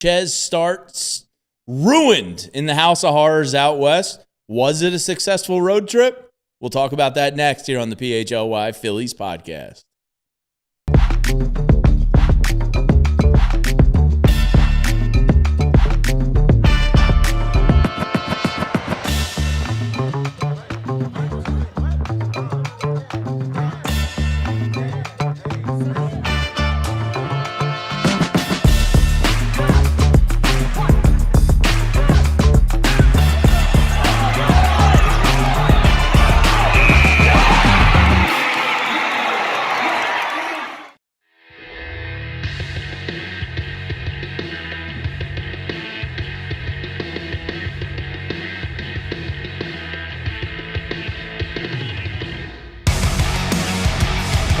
Sanchez starts ruined in the House of Horrors out west. Was it a successful road trip? We'll talk about that next here on the PHLY Phillies podcast.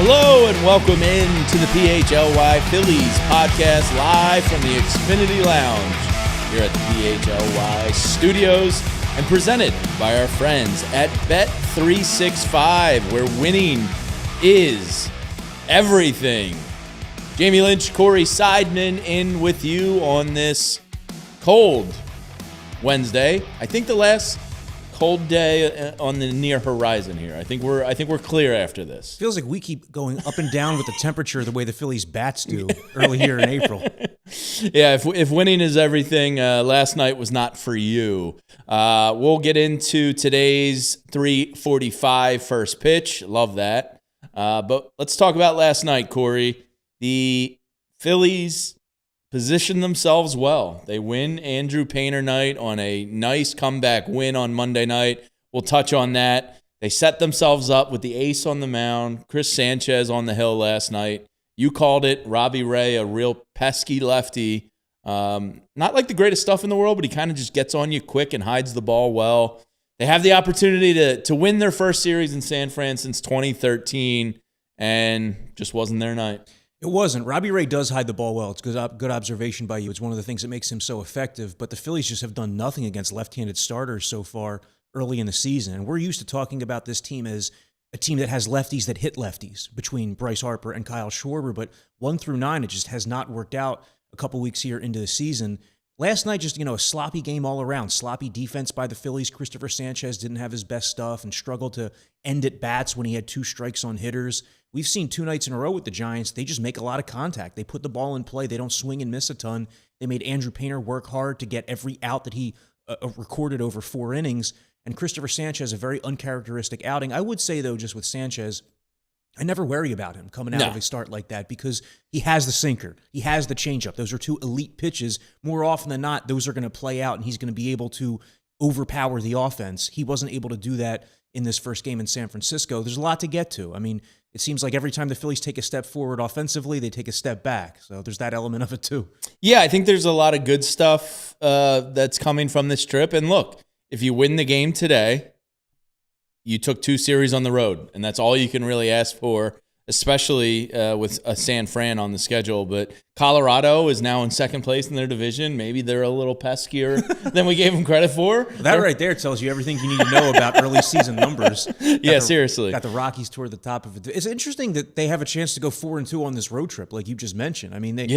Hello and welcome in to the PHLY Phillies podcast live from the Xfinity Lounge here at the PHLY studios and presented by our friends at Bet365, where winning is everything. Jamie Lynch, Corey Seidman in with you on this cold Wednesday. I think the last cold day on the near horizon here. I think we're clear after this. Feels like we keep going up and down with the temperature the way the Phillies bats do early here in April. Yeah, if winning is everything, last night was not for you. We'll get into today's 3:45 first pitch. Love that. But let's talk about last night, Corey. The Phillies positioned themselves well. They win Andrew Painter night on a nice comeback win on Monday night. We'll touch on that. They set themselves up with the ace on the mound, Chris Sánchez on the hill last night. You called it, Robbie Ray, a real pesky lefty. Not like the greatest stuff in the world, but he kind of just gets on you quick and hides the ball well. They have the opportunity to win their first series in San Fran since 2013, and just wasn't their night. It wasn't. Robbie Ray does hide the ball well. It's good observation by you. It's one of the things that makes him so effective. But the Phillies just have done nothing against left-handed starters so far early in the season. And we're used to talking about this team as a team that has lefties that hit lefties between Bryce Harper and Kyle Schwarber. But 1 through 9, it just has not worked out a couple weeks here into the season. Last night, just, a sloppy game all around. Sloppy defense by the Phillies. Cristopher Sánchez didn't have his best stuff and struggled to end at bats when he had 2 strikes on hitters. We've seen 2 nights in a row with the Giants. They just make a lot of contact. They put the ball in play. They don't swing and miss a ton. They made Andrew Painter work hard to get every out that he recorded over 4 innings. And Cristopher Sánchez, a very uncharacteristic outing. I would say, though, just with Sánchez, I never worry about him coming out of a start like that because he has the sinker. He has the changeup. Those are 2 elite pitches. More often than not, those are going to play out, and he's going to be able to overpower the offense. He wasn't able to do that in this first game in San Francisco. There's a lot to get to. I mean, it seems like every time the Phillies take a step forward offensively, they take a step back. So there's that element of it too. Yeah, I think there's a lot of good stuff that's coming from this trip. And look, if you win the game today, you took 2 series on the road, and that's all you can really ask for, especially with a San Fran on the schedule. But Colorado is now in second place in their division. Maybe they're a little peskier than we gave them credit for. That right there tells you everything you need to know about early season numbers. Seriously. Got the Rockies toward the top of it. It's interesting that they have a chance to go 4-2 on this road trip, like you just mentioned. I mean, they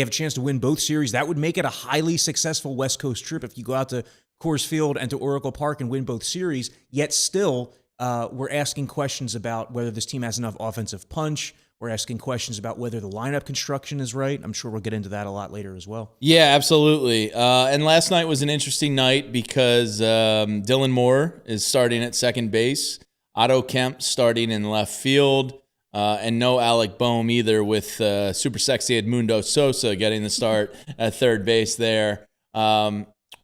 have a chance to win both series. That would make it a highly successful West Coast trip if you go out to Coors Field and to Oracle Park and win both series, yet still we're asking questions about whether this team has enough offensive punch. We're asking questions about whether the lineup construction is right. I'm sure we'll get into that a lot later as well. Yeah, absolutely. And last night was an interesting night because Dylan Moore is starting at second base, Otto Kemp starting in left field, and no Alec Boehm either, with super sexy Edmundo Sosa getting the start at third base there.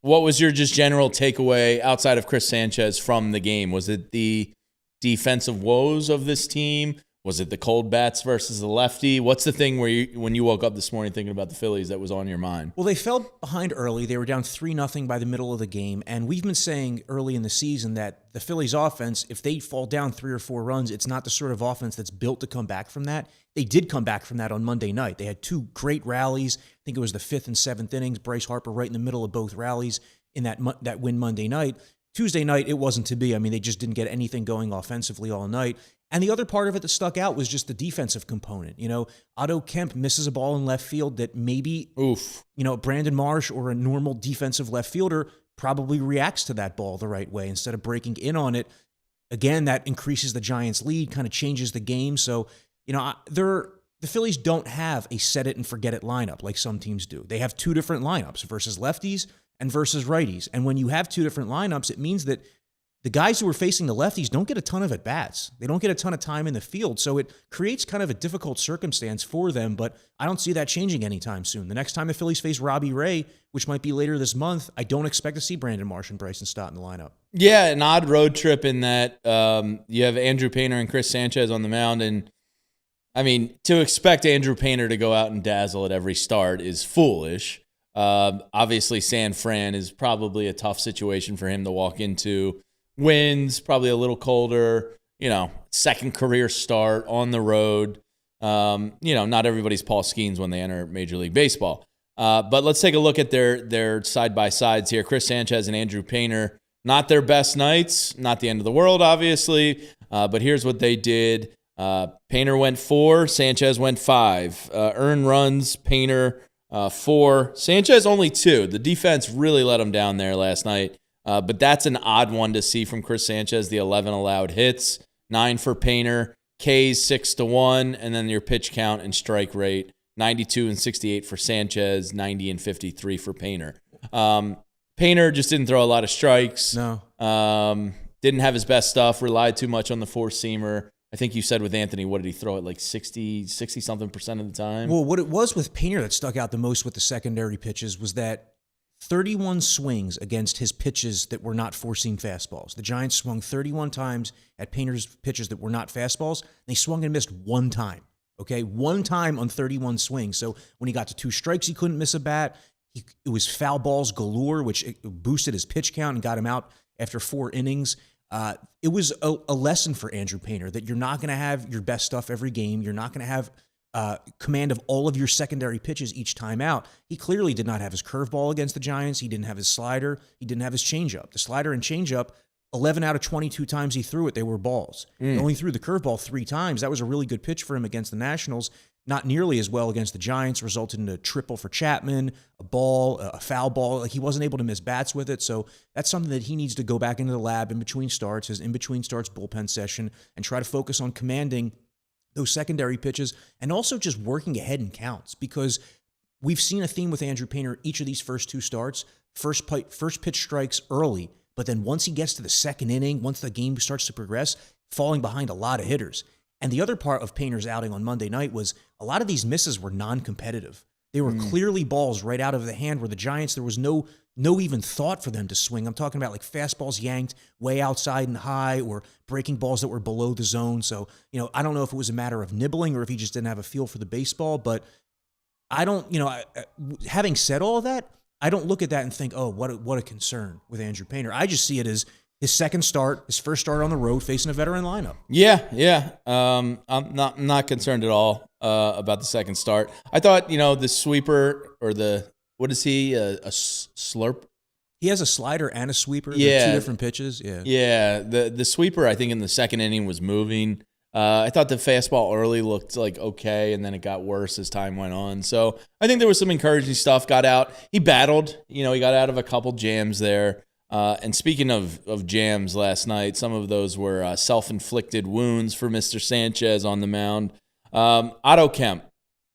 What was your just general takeaway outside of Chris Sánchez from the game? Was it the defensive woes of this team? Was it the cold bats versus the lefty? What's the thing where when you woke up this morning thinking about the Phillies that was on your mind? Well, they fell behind early. They were down 3-0 by the middle of the game. And we've been saying early in the season that the Phillies offense, if they fall down 3 or 4 runs, it's not the sort of offense that's built to come back from that. They did come back from that on Monday night. They had 2 great rallies. I think it was the 5th and 7th innings. Bryce Harper right in the middle of both rallies in that win Monday night. Tuesday night, it wasn't to be. I mean, they just didn't get anything going offensively all night. And the other part of it that stuck out was just the defensive component. Otto Kemp misses a ball in left field that maybe, Brandon Marsh or a normal defensive left fielder probably reacts to that ball the right way instead of breaking in on it. Again, that increases the Giants' lead, kind of changes the game. So, the Phillies don't have a set it and forget it lineup like some teams do. They have two different lineups versus lefties and versus righties. And when you have two different lineups, it means that the guys who are facing the lefties don't get a ton of at-bats. They don't get a ton of time in the field. So it creates kind of a difficult circumstance for them, but I don't see that changing anytime soon. The next time the Phillies face Robbie Ray, which might be later this month, I don't expect to see Brandon Marsh and Bryson Stott in the lineup. Yeah, an odd road trip in that you have Andrew Painter and Chris Sanchez on the mound. And, to expect Andrew Painter to go out and dazzle at every start is foolish. Obviously, San Fran is probably a tough situation for him to walk into. Winds, probably a little colder, second career start on the road. Not everybody's Paul Skeens when they enter Major League Baseball. But let's take a look at their side-by-sides here. Chris Sanchez and Andrew Painter, not their best nights, not the end of the world, obviously, but here's what they did. Painter went 4, Sanchez went 5. Earned runs, Painter 4, Sanchez only 2. The defense really let him down there last night. But that's an odd one to see from Chris Sanchez, the 11 allowed hits, 9 for Painter, Ks 6-1, and then your pitch count and strike rate, 92 and 68 for Sanchez, 90 and 53 for Painter. Painter just didn't throw a lot of strikes. No. Didn't have his best stuff, relied too much on the four-seamer. I think you said with Anthony, what did he throw at, like 60-something% of the time? Well, what it was with Painter that stuck out the most with the secondary pitches was that 31 swings against his pitches that were not four-seam fastballs. The Giants swung 31 times at Painter's pitches that were not fastballs. They swung and missed one time, okay? One time on 31 swings. So when he got to 2 strikes, he couldn't miss a bat. It was foul balls galore, which boosted his pitch count and got him out after 4 innings. It was a lesson for Andrew Painter that you're not going to have your best stuff every game. You're not going to have command of all of your secondary pitches each time out. He clearly did not have his curveball against the Giants. He didn't have his slider. He didn't have his changeup. The slider and changeup, 11 out of 22 times he threw it, they were balls. He only threw the curveball 3 times. That was a really good pitch for him against the Nationals. Not nearly as well against the Giants, resulted in a triple for Chapman, a ball, a foul ball. Like, he wasn't able to miss bats with it. So that's something that he needs to go back into the lab in between starts, his in between starts bullpen session, and try to focus on commanding those secondary pitches, and also just working ahead in counts, because we've seen a theme with Andrew Painter each of these first 2 starts. First pitch strikes early, but then once he gets to the second inning, once the game starts to progress, falling behind a lot of hitters. And the other part of Painter's outing on Monday night was a lot of these misses were non-competitive. They were clearly balls right out of the hand where the Giants, there was no even thought for them to swing. I'm talking about like fastballs yanked way outside and high, or breaking balls that were below the zone. So, I don't know if it was a matter of nibbling or if he just didn't have a feel for the baseball, but I don't, having said all of that, I don't look at that and think, oh, what a concern with Andrew Painter. I just see it as his second start, his first start on the road facing a veteran lineup. Yeah. I'm not concerned at all about the second start. I thought, the sweeper or what is he, a slurp? He has a slider and a sweeper. Yeah. They're 2 different pitches. Yeah. Yeah. The sweeper, I think, in the second inning was moving. I thought the fastball early looked like okay, and then it got worse as time went on. So I think there was some encouraging stuff. Got out. He battled. He got out of a couple jams there. And speaking of jams last night, some of those were self-inflicted wounds for Mr. Sanchez on the mound. Otto Kemp,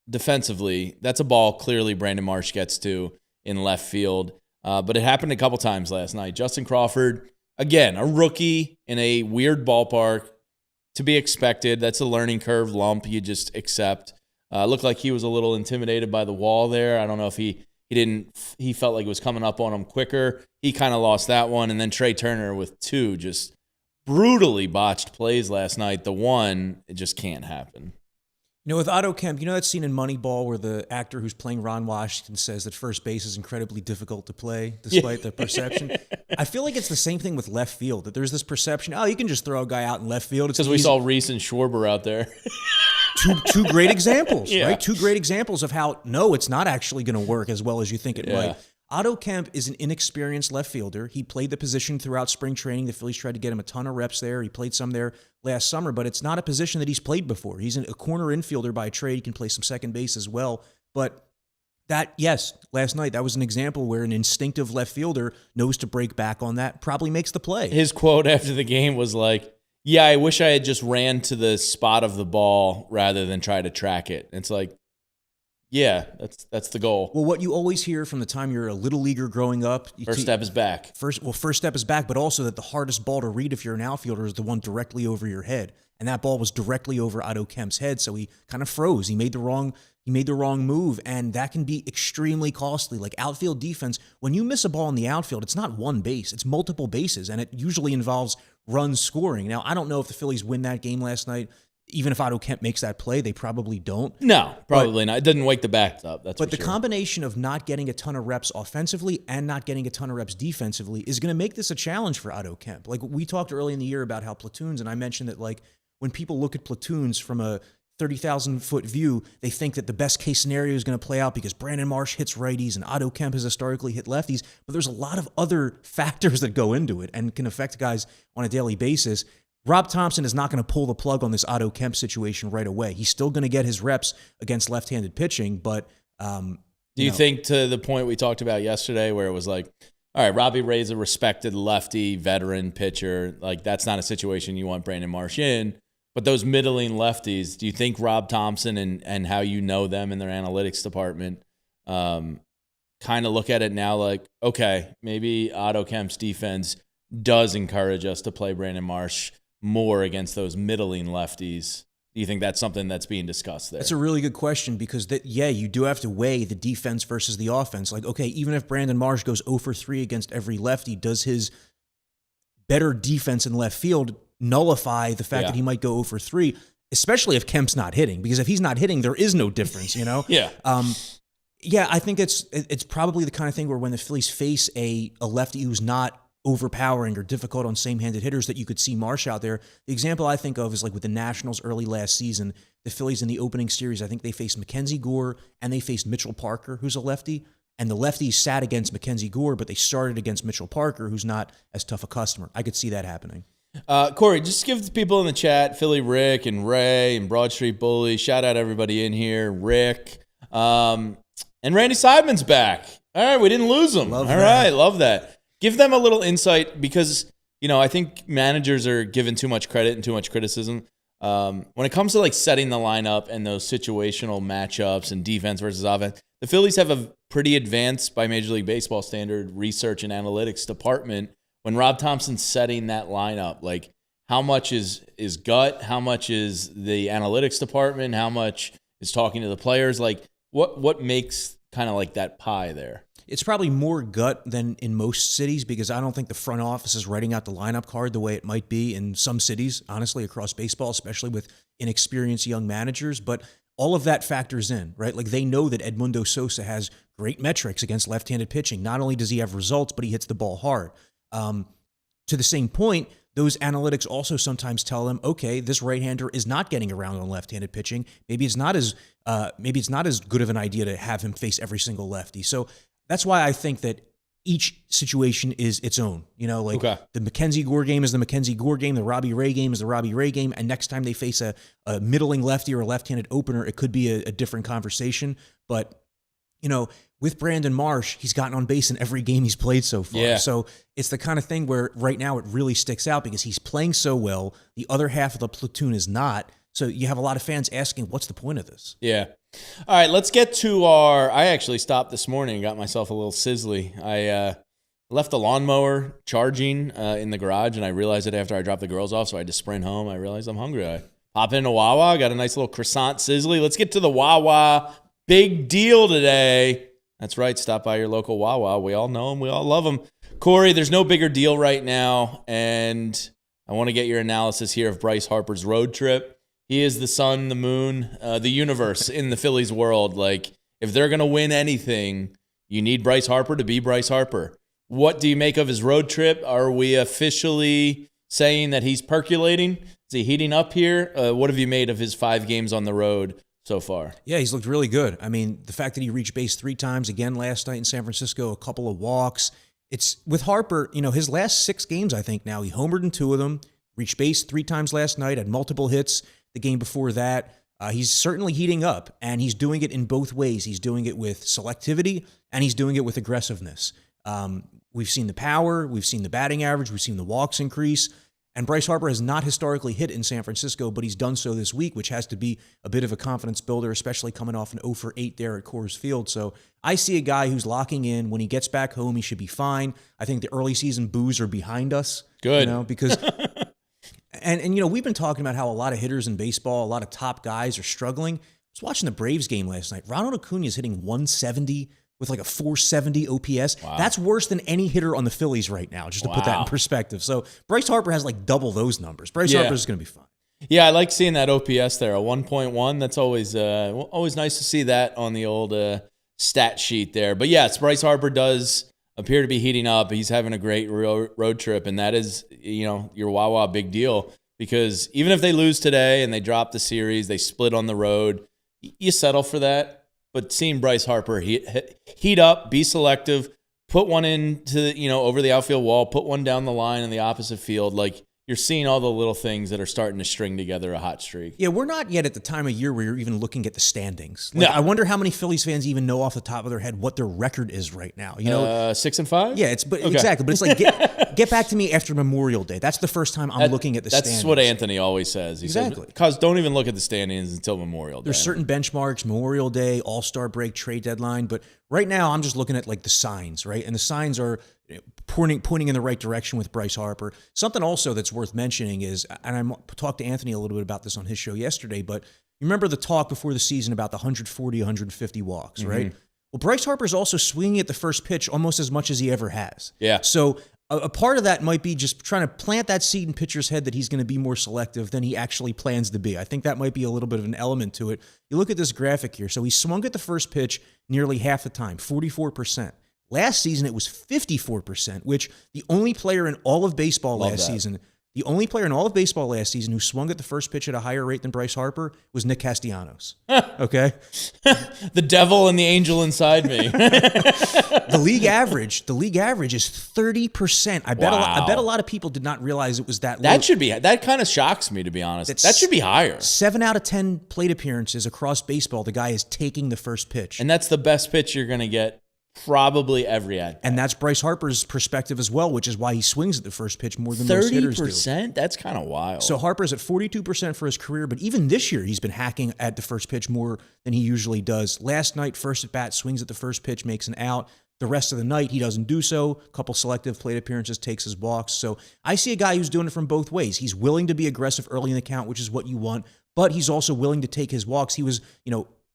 defensively, that's a ball clearly Brandon Marsh gets to in left field. But it happened a couple times last night. Justin Crawford, again, a rookie in a weird ballpark, to be expected. That's a learning curve lump you just accept. Looked like he was a little intimidated by the wall there. I don't know if he felt like it was coming up on him quicker. He kind of lost that one. And then Trea Turner with 2 just brutally botched plays last night. The one, it just can't happen. With Otto Kemp, that scene in Moneyball where the actor who's playing Ron Washington says that first base is incredibly difficult to play despite the perception. I feel like it's the same thing with left field, that there's this perception, you can just throw a guy out in left field. Because we saw Reese and Schwarber out there. Two great examples, right? 2 great examples of how, no, it's not actually going to work as well as you think it might. Otto Kemp is an inexperienced left fielder. He played the position throughout spring training. The Phillies tried to get him a ton of reps there. He played some there last summer, but it's not a position that he's played before. He's a corner infielder by trade. He can play some second base as well. But last night, that was an example where an instinctive left fielder knows to break back on that, probably makes the play. His quote after the game was like, yeah, I wish I had just ran to the spot of the ball rather than try to track it. It's like, yeah, that's the goal. Well, what you always hear from the time you're a little leaguer growing up. First step is back. First step is back, but also that the hardest ball to read if you're an outfielder is the one directly over your head. And that ball was directly over Otto Kemp's head, so he kind of froze. He made the wrong move, and that can be extremely costly. Like outfield defense, when you miss a ball in the outfield, it's not one base, it's multiple bases, and it usually involves run scoring. Now, I don't know if the Phillies win that game last night. Even if Otto Kemp makes that play, they probably don't. No, probably not. It doesn't wake the backs up. But the combination of not getting a ton of reps offensively and not getting a ton of reps defensively is going to make this a challenge for Otto Kemp. Like we talked early in the year about how platoons, and I mentioned that like when people look at platoons from a 30,000-foot view, they think that the best case scenario is going to play out because Brandon Marsh hits righties and Otto Kemp has historically hit lefties. But there's a lot of other factors that go into it and can affect guys on a daily basis. Rob Thompson is not going to pull the plug on this Otto Kemp situation right away. He's still going to get his reps against left-handed pitching, but do you think to the point we talked about yesterday where it was like, all right, Robbie Ray's a respected lefty veteran pitcher. Like that's not a situation you want Brandon Marsh in. But those middling lefties, do you think Rob Thompson and how you know them in their analytics department kind of look at it now like, okay, maybe Otto Kemp's defense does encourage us to play Brandon Marsh more against those middling lefties? Do you think that's something that's being discussed there? That's a really good question because, you do have to weigh the defense versus the offense. Like, okay, even if Brandon Marsh goes 0 for 3 against every lefty, does his better defense in left field nullify the fact that he might go 0 for 3, especially if Kemp's not hitting? Because if he's not hitting, there is no difference, you know? I think it's probably the kind of thing where when the Phillies face a lefty who's not overpowering or difficult on same-handed hitters that you could see Marsh out there. The example I think of is like with the Nationals early last season, the Phillies in the opening series, I think they faced Mackenzie Gore and they faced Mitchell Parker, who's a lefty. And the lefties sat against Mackenzie Gore, but they started against Mitchell Parker, who's not as tough a customer. I could see that happening. Corey, just give the people in the chat, Philly Rick and Ray and Broad Street Bully, shout out everybody in here, Rick. And Randy Seidman's back. All right, we didn't lose him. All right, love that. Give them a little insight because, I think managers are given too much credit and too much criticism. When it comes to like setting the lineup and those situational matchups and defense versus offense, the Phillies have a pretty advanced, by Major League Baseball standard, research and analytics department. When Rob Thompson's setting that lineup, like how much is gut? How much is the analytics department? How much is talking to the players? Like what makes kind of like that pie there? It's probably more gut than in most cities because I don't think the front office is writing out the lineup card the way it might be in some cities, honestly, across baseball, especially with inexperienced young managers. But all of that factors in, right? Like they know that Edmundo Sosa has great metrics against left-handed pitching. Not only does he have results, but he hits the ball hard. To the same point, those analytics also sometimes tell them, okay, this right-hander is not getting around on left-handed pitching. Maybe it's not as good of an idea to have him face every single lefty. So that's why I think that each situation is its own. The Mackenzie Gore game is the Mackenzie Gore game. The Robbie Ray game is the Robbie Ray game. And next time they face a middling lefty or a left-handed opener, it could be a different conversation. But with Brandon Marsh, he's gotten on base in every game he's played so far. Yeah. So it's the kind of thing where right now it really sticks out because he's playing so well. The other half of the platoon is not. So you have a lot of fans asking, what's the point of this? Yeah. All right, let's get to I actually stopped this morning and got myself a little sizzly. I left the lawnmower charging in the garage, and I realized it after I dropped the girls off, so I had to sprint home. I realized I'm hungry. I pop into Wawa, got a nice little croissant sizzly. Let's get to the Wawa. Big deal today. That's right, stop by your local Wawa. We all know them. We all love them. Corey, there's no bigger deal right now, and I want to get your analysis here of Bryce Harper's road trip. He is the sun, the moon, the universe in the Phillies world. Like, if they're going to win anything, you need Bryce Harper to be Bryce Harper. What do you make of his road trip? Are we officially saying that he's percolating? Is he heating up here? What have you made of his 5 games on the road so far. Yeah, he's looked really good. I mean, the fact that he reached base 3 times again last night in San Francisco, a couple of walks. It's with Harper, his last 6 games, I think now, he homered in 2 of them, reached base 3 times last night, had multiple hits the game before that. He's certainly heating up, and he's doing it in both ways. He's doing it with selectivity, and he's doing it with aggressiveness. We've seen the power, we've seen the batting average, we've seen the walks increase, and Bryce Harper has not historically hit in San Francisco, but he's done so this week, which has to be a bit of a confidence builder, especially coming off an 0 for 8 there at Coors Field. So I see a guy who's locking in. When he gets back home, he should be fine. I think the early season boos are behind us. Good. Because... And we've been talking about how a lot of hitters in baseball, a lot of top guys are struggling. I was watching the Braves game last night. Ronald Acuna is hitting 170 with like a 470 OPS. Wow. That's worse than any hitter on the Phillies right now, just to put that in perspective. So Bryce Harper has like double those numbers. Bryce Harper is going to be fine. Yeah, I like seeing that OPS there, a 1.1. That's always nice to see that on the old stat sheet there. But yes, Bryce Harper does appear to be heating up. He's having a great road trip, and that is, your Wawa big deal, because even if they lose today and they drop the series, they split on the road, you settle for that. But seeing Bryce Harper heat up, be selective, put one into, over the outfield wall, put one down the line in the opposite field, like, you're seeing all the little things that are starting to string together a hot streak. Yeah, we're not yet at the time of year where you're even looking at the standings. No. I wonder how many Phillies fans even know off the top of their head what their record is right now. 6-5? Yeah, exactly. But it's like, get back to me after Memorial Day. That's the first time I'm looking at the standings. That's what Anthony always says. He says, because don't even look at the standings until Memorial Day. There's certain benchmarks, Memorial Day, All-Star break, trade deadline. But right now, I'm just looking at like the signs, right? And the signs are pointing in the right direction with Bryce Harper. Something also that's worth mentioning is, and I talked to Anthony a little bit about this on his show yesterday, but you remember the talk before the season about the 140, 150 walks, right? Well, Bryce Harper's also swinging at the first pitch almost as much as he ever has. Yeah. So a part of that might be just trying to plant that seed in pitcher's head that he's going to be more selective than he actually plans to be. I think that might be a little bit of an element to it. You look at this graphic here. So he swung at the first pitch nearly half the time, 44%. Last season, it was 54%, which the only player in all of baseball last season who swung at the first pitch at a higher rate than Bryce Harper was Nick Castellanos. Okay? The devil and the angel inside me. The league average is 30%. I bet a lot of people did not realize it was that low. That kind of shocks me, to be honest. That should be higher. 7 out of 10 plate appearances across baseball, the guy is taking the first pitch. And that's the best pitch you're going to get probably every at bat. And that's Bryce Harper's perspective as well, which is why he swings at the first pitch more than most hitters do. 30%? That's kind of wild. So Harper's at 42% for his career, but even this year he's been hacking at the first pitch more than he usually does. Last night, first at bat, swings at the first pitch, makes an out. The rest of the night, he doesn't do so. A couple selective plate appearances, takes his walks. So I see a guy who's doing it from both ways. He's willing to be aggressive early in the count, which is what you want, but he's also willing to take his walks. He was,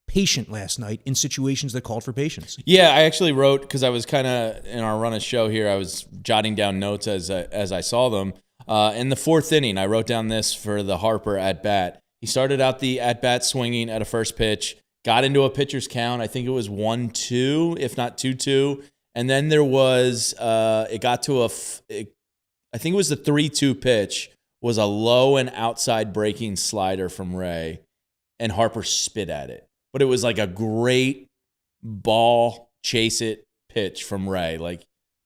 patient last night in situations that called for patience. Yeah, I actually wrote, because I was kind of in our run of show here, I was jotting down notes as I saw them. In the 4th inning, I wrote down this for the Harper at bat. He started out the at bat swinging at a first pitch, got into a pitcher's count. I think it was 1-2, if not 2-2. And then there was, it got to I think it was the 3-2 pitch, was a low and outside breaking slider from Ray, and Harper spit at it. But it was like a great ball, chase it pitch from Ray. Like,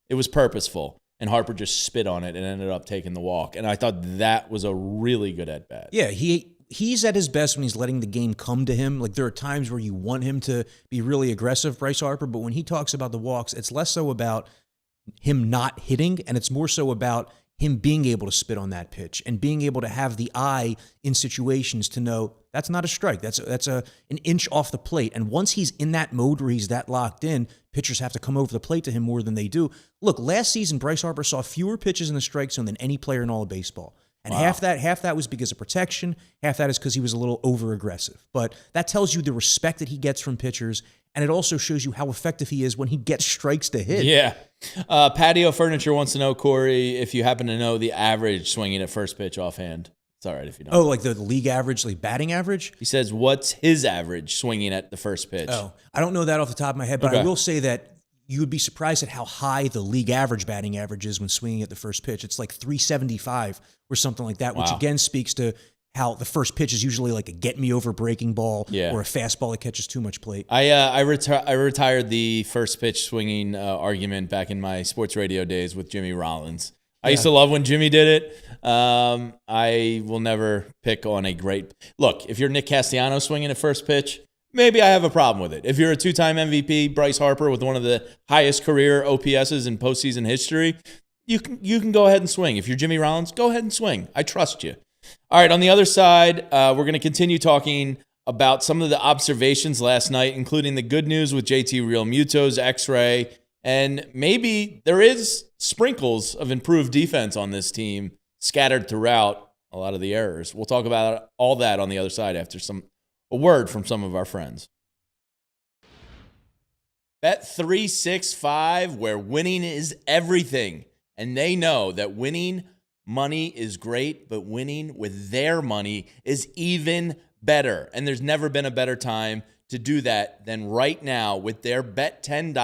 it was purposeful. And Harper just spit on it and ended up taking the walk. And I thought that was a really good at-bat. Yeah, he's at his best when he's letting the game come to him. Like, there are times where you want him to be really aggressive, Bryce Harper, but when he talks about the walks, it's less so about him not hitting, and it's more so about him being able to spit on that pitch and being able to have the eye in situations to know that's not a strike. That's an inch off the plate. And once he's in that mode where he's that locked in, pitchers have to come over the plate to him more than they do. Look, last season, Bryce Harper saw fewer pitches in the strike zone than any player in all of baseball. And half that was because of protection. Half that is because he was a little over-aggressive. But that tells you the respect that he gets from pitchers, and it also shows you how effective he is when he gets strikes to hit. Yeah. Patio Furniture wants to know, Corey, if you happen to know the average swinging at first pitch offhand. It's all right if you don't. Oh, like the league average, like batting average? He says, what's his average swinging at the first pitch? Oh, I don't know that off the top of my head, but I will say that you would be surprised at how high the league average batting average is when swinging at the first pitch. It's like 375 or something like that, which again speaks to how the first pitch is usually like a get-me-over breaking ball Yeah. or a fastball that catches too much plate. I retired the first pitch swinging argument back in my sports radio days with Jimmy Rollins. I used to love when Jimmy did it. I will never pick on a great – look, if you're Nick Castellanos swinging at first pitch, maybe I have a problem with it. If you're a two-time MVP, Bryce Harper with one of the highest career OPSs in postseason history, you can go ahead and swing. If you're Jimmy Rollins, go ahead and swing. I trust you. All right, on the other side, we're going to continue talking about some of the observations last night, including the good news with JT Realmuto's X-ray, and maybe there is sprinkles of improved defense on this team scattered throughout a lot of the errors. We'll talk about all that on the other side after a word from some of our friends. Bet365, where winning is everything, and they know that winning money is great, but winning with their money is even better. And there's never been a better time to do that than right now with their Bet $10,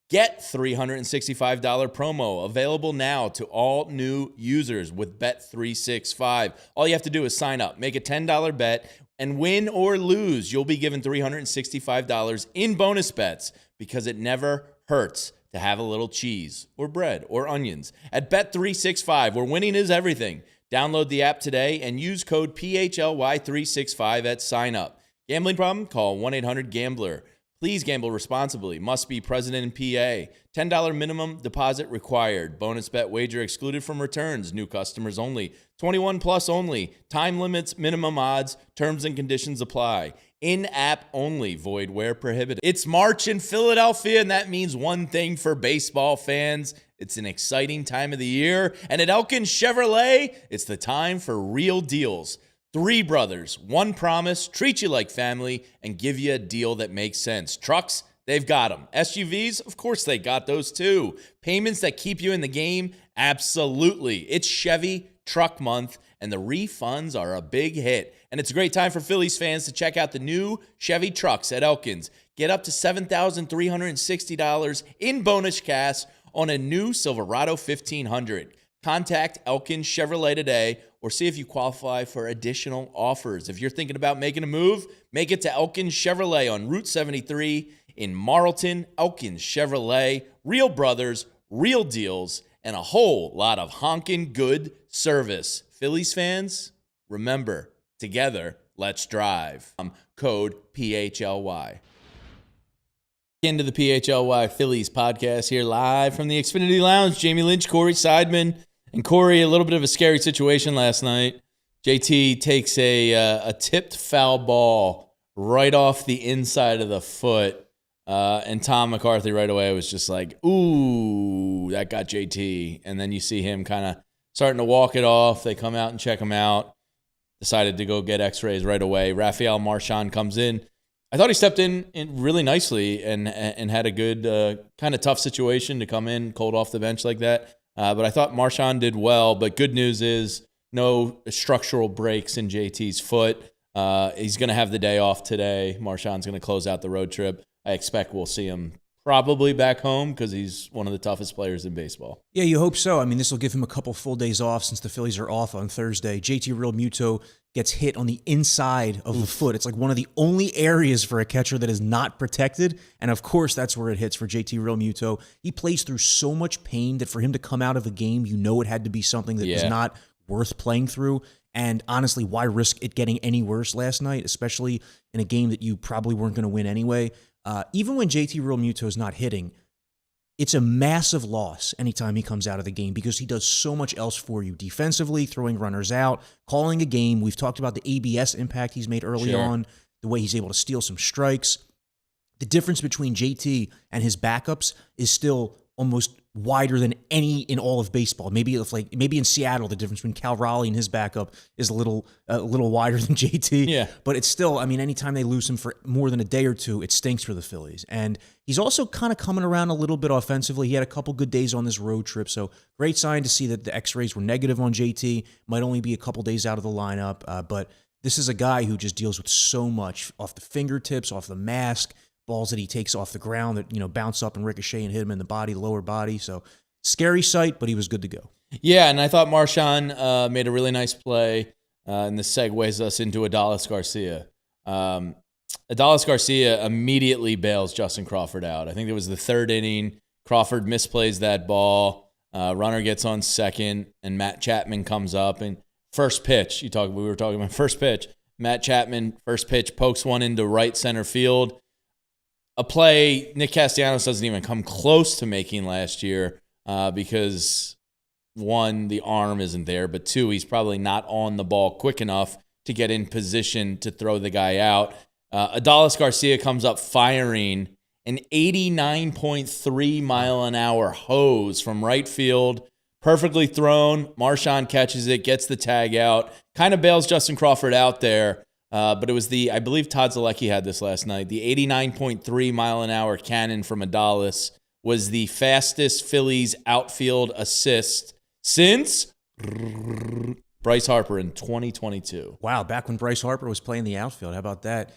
Get $365 promo available now to all new users with Bet365. All you have to do is sign up, make a $10 bet, and win or lose, you'll be given $365 in bonus bets because it never hurts to have a little cheese or bread or onions. At Bet365, where winning is everything. Download the app today and use code PHLY365 at sign up. Gambling problem? Call 1-800-GAMBLER. Please gamble responsibly. Must be present in PA. $10 minimum deposit required. Bonus bet wager excluded from returns. New customers only. 21 plus only. Time limits, minimum odds. Terms and conditions apply. In-app only. Void where prohibited. It's March in Philadelphia, and that means one thing for baseball fans. It's an exciting time of the year. And at Elkins Chevrolet, it's the time for real deals. 3 brothers, 1 promise, treat you like family, and give you a deal that makes sense. Trucks, they've got them. SUVs, of course they got those too. Payments that keep you in the game, absolutely. It's Chevy Truck Month, and the refunds are a big hit. And it's a great time for Phillies fans to check out the new Chevy trucks at Elkins. Get up to $7,360 in bonus cash on a new Silverado 1500. Contact Elkins Chevrolet today or see if you qualify for additional offers. If you're thinking about making a move, make it to Elkins Chevrolet on Route 73 in Marlton. Elkins Chevrolet, real brothers, real deals, and a whole lot of honking good service. Phillies fans, remember, together, let's drive. Code PHLY. Into the PHLY Phillies podcast here live from the Xfinity Lounge. Jamie Lynch, Corey Seidman. And Corey, a little bit of a scary situation last night. JT takes a tipped foul ball right off the inside of the foot. And Tom McCarthy right away was just like, ooh, that got JT. And then you see him kind of starting to walk it off. They come out and check him out. Decided to go get x-rays right away. Rafael Marchand comes in. I thought he stepped in really nicely and had a good kind of tough situation to come in cold off the bench like that. But I thought Marchand did well. But good news is no structural breaks in JT's foot. He's going to have the day off today. Marchand's going to close out the road trip. I expect we'll see him probably back home because he's one of the toughest players in baseball. Yeah, you hope so. I mean, this will give him a couple full days off since the Phillies are off on Thursday. JT Realmuto gets hit on the inside of the foot. It's like one of the only areas for a catcher that is not protected. And of course, that's where it hits for JT Realmuto. He plays through so much pain that for him to come out of a game, you know it had to be something that was not worth playing through. And honestly, why risk it getting any worse last night, especially in a game that you probably weren't going to win anyway? Even when JT Realmuto is not hitting, it's a massive loss anytime he comes out of the game because he does so much else for you defensively, throwing runners out, calling a game. We've talked about the ABS impact he's made early on, the way he's able to steal some strikes. The difference between JT and his backups is still almost wider than any in all of baseball. Maybe in Seattle, the difference between Cal Raleigh and his backup is a little wider than JT. Yeah. But it's still, I mean, anytime they lose him for more than a day or two, it stinks for the Phillies. And he's also kind of coming around a little bit offensively. He had a couple good days on this road trip, so great sign to see that the x-rays were negative on JT. Might only be a couple days out of the lineup, but this is a guy who just deals with so much off the fingertips, off the mask, balls that he takes off the ground that, bounce up and ricochet and hit him in the body, the lower body. So scary sight, but he was good to go. Yeah, and I thought Marchand made a really nice play. and this segues us into Adolis Garcia. Adolis Garcia immediately bails Justin Crawford out. I think it was the third inning. Crawford misplays that ball. Runner gets on second, and Matt Chapman comes up. And first pitch, we were talking about first pitch. Matt Chapman, first pitch, pokes one into right center field. A play Nick Castellanos doesn't even come close to making last year because, one, the arm isn't there, but two, he's probably not on the ball quick enough to get in position to throw the guy out. Adolis Garcia comes up firing an 89.3 mile an hour hose from right field, perfectly thrown. Marsh catches it, gets the tag out, kind of bails Justin Crawford out there. But it was I believe Todd Zalecki had this last night. The 89.3 mile an hour cannon from Adolis was the fastest Phillies outfield assist since Bryce Harper in 2022. Wow, back when Bryce Harper was playing the outfield. How about that?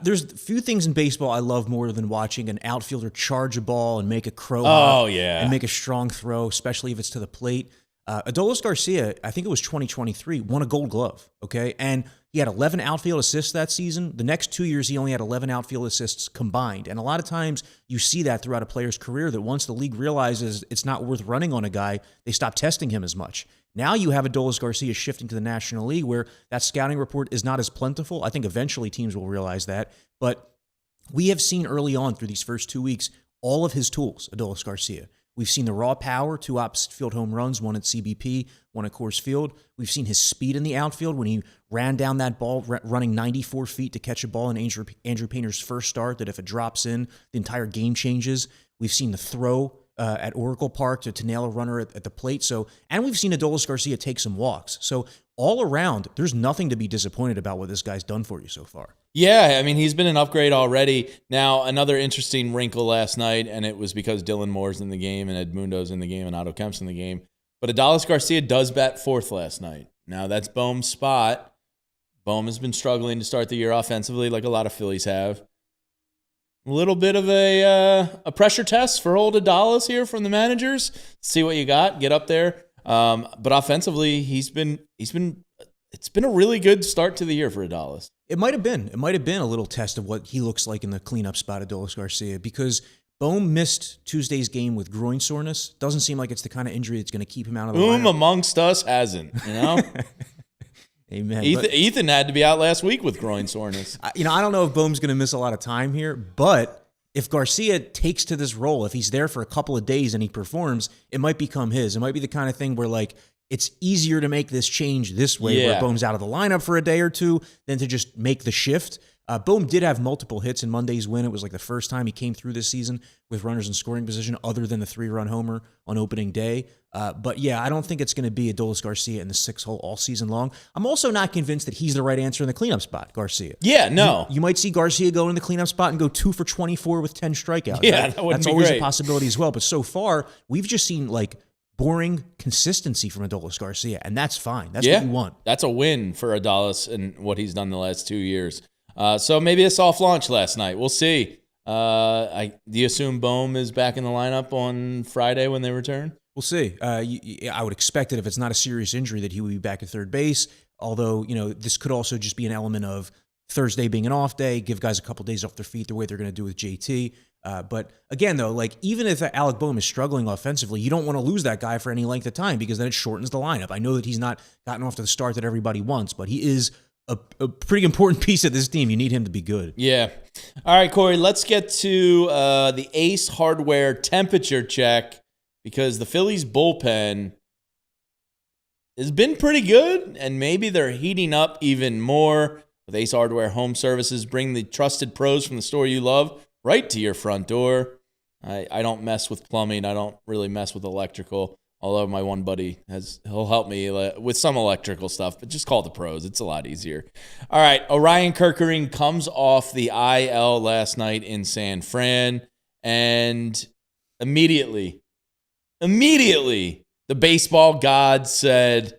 There's a few things in baseball I love more than watching an outfielder charge a ball and make a crow hop and make a strong throw, especially if it's to the plate. Adolis Garcia, I think it was 2023, won a Gold Glove, okay? And he had 11 outfield assists that season. The next 2 years, he only had 11 outfield assists combined. And a lot of times you see that throughout a player's career, that once the league realizes it's not worth running on a guy, they stop testing him as much. Now you have Adolis Garcia shifting to the National League where that scouting report is not as plentiful. I think eventually teams will realize that. But we have seen early on through these first 2 weeks all of his tools, Adolis Garcia. We've seen the raw power, 2 opposite field home runs, 1 at CBP, 1 at Coors Field. We've seen his speed in the outfield when he ran down that ball, running 94 feet to catch a ball in Andrew Painter's first start, that if it drops in, the entire game changes. We've seen the throw at Oracle Park to nail a runner at the plate. And we've seen Adolis Garcia take some walks. So all around, there's nothing to be disappointed about what this guy's done for you so far. Yeah, I mean, he's been an upgrade already. Now, another interesting wrinkle last night, and it was because Dylan Moore's in the game and Edmundo's in the game and Otto Kemp's in the game. But Adolis Garcia does bat fourth last night. Now, that's Bohm's spot. Bohm has been struggling to start the year offensively like a lot of Phillies have. A little bit of a pressure test for old Adolis here from the managers. See what you got. Get up there. But offensively, it's been a really good start to the year for Adolis. It might have been a little test of what he looks like in the cleanup spot, Adolis Garcia, because Bohm missed Tuesday's game with groin soreness. Doesn't seem like it's the kind of injury that's going to keep him out of the lineup. Amongst us hasn't, you know? Amen. Ethan had to be out last week with groin soreness. I don't know if Bohm's going to miss a lot of time here, but if Garcia takes to this role, if he's there for a couple of days and he performs, it might become his. It might be the kind of thing where, like, it's easier to make this change this way, where Bohm's out of the lineup for a day or two, than to just make the shift. Bohm did have multiple hits in Monday's win. It was like the first time he came through this season with runners in scoring position other than the 3-run homer on opening day. But yeah, I don't think it's going to be Adolis Garcia in the 6 hole all season long. I'm also not convinced that he's the right answer in the cleanup spot, Garcia. Yeah, no. You might see Garcia go in the cleanup spot and go 2 for 24 with 10 strikeouts. Yeah, that wouldn't that's be always great. A possibility as well. But so far, we've just seen like boring consistency from Adolis Garcia, and that's fine. That's what you want. That's a win for Adolis and what he's done the last 2 years. So maybe a soft launch last night. We'll see. Do you assume Bohm is back in the lineup on Friday when they return? We'll see. I would expect it if it's not a serious injury that he would be back at third base. Although, this could also just be an element of Thursday being an off day, give guys a couple days off their feet the way they're going to do with JT. But again, though, like even if Alec Bohm is struggling offensively, you don't want to lose that guy for any length of time because then it shortens the lineup. I know that he's not gotten off to the start that everybody wants, but he is a pretty important piece of this team. You need him to be good. Yeah. All right, Corey, let's get to the Ace Hardware temperature check because the Phillies bullpen has been pretty good, and maybe they're heating up even more. With Ace Hardware Home Services, bring the trusted pros from the store you love right to your front door. I don't mess with plumbing. I don't really mess with electrical. Although my one buddy he'll help me with some electrical stuff, but just call the pros. It's a lot easier. All right, Orion Kerkering comes off the IL last night in San Fran, and immediately, the baseball gods said,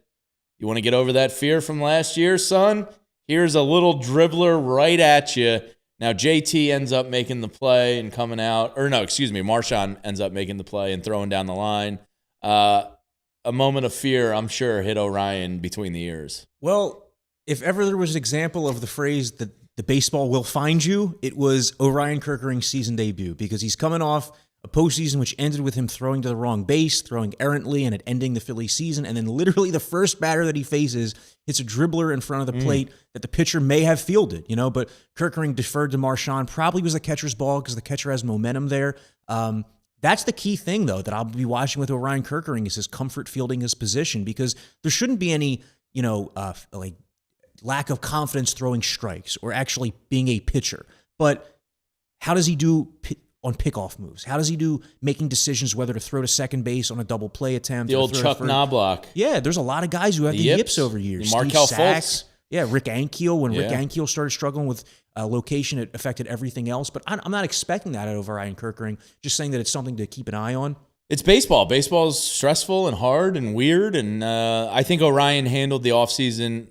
"You want to get over that fear from last year, son? Here's a little dribbler right at you." Now, JT ends up making the play and coming out. Or no, excuse me, Marchand ends up making the play and throwing down the line. A moment of fear, I'm sure, hit Orion between the ears. Well, If ever there was an example of the phrase that the baseball will find you, it was Orion Kerkering's season debut, because he's coming off a postseason which ended with him throwing to the wrong base, throwing errantly, and it ending the Phillies season. And then literally the first batter that he faces hits a dribbler in front of the plate that the pitcher may have fielded, but Kerkering deferred to Marchand. Probably was the catcher's ball because the catcher has momentum there. That's the key thing, though, that I'll be watching with Orion Kerkering is his comfort fielding his position, because there shouldn't be any, lack of confidence throwing strikes or actually being a pitcher. But how does he do on pickoff moves? How does he do making decisions whether to throw to second base on a double play attempt? The old Chuck Knobloch. Yeah, there's a lot of guys who have the yips over years. Markel Fultz. Yeah, Rick Ankiel. When Rick Ankiel started struggling with location, it affected everything else. But I'm not expecting that out of Orion Kerkering. Just saying that it's something to keep an eye on. It's baseball. Baseball is stressful and hard and weird. And I think Orion handled the offseason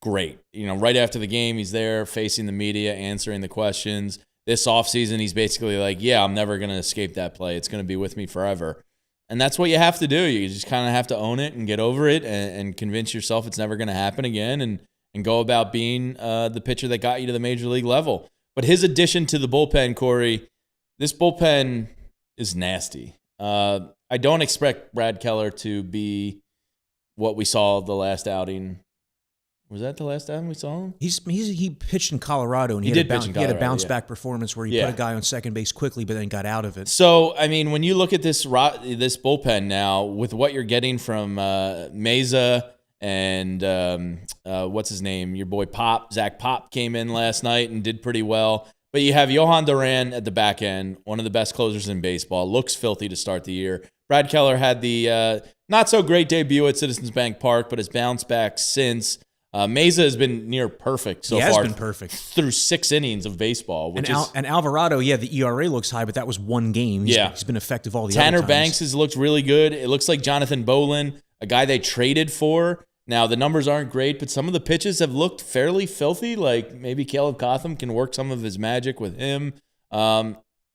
great. Right after the game, he's there facing the media, answering the questions. This offseason, he's basically I'm never going to escape that play. It's going to be with me forever. And that's what you have to do. You just kind of have to own it and get over it and convince yourself it's never going to happen again and go about being the pitcher that got you to the major league level. But his addition to the bullpen, Corey, this bullpen is nasty. I don't expect Brad Keller to be what we saw the last outing. Was that the last time we saw him? He pitched in Colorado, and he had a bounce back performance where he put a guy on second base quickly, but then got out of it. So, when you look at this bullpen now, with what you're getting from Meza and what's his name, your boy Zach Pop came in last night and did pretty well. But you have Johan Duran at the back end, one of the best closers in baseball. Looks filthy to start the year. Brad Keller had the not so great debut at Citizens Bank Park, but has bounced back since. Meza has been near perfect so far. He has been perfect through 6 innings of baseball. And Alvarado, the ERA looks high, but that was one game. He's been effective all the other times. Tanner Banks has looked really good. It looks like Jonathan Bolin, a guy they traded for. Now, the numbers aren't great, but some of the pitches have looked fairly filthy. Like maybe Caleb Cotham can work some of his magic with him.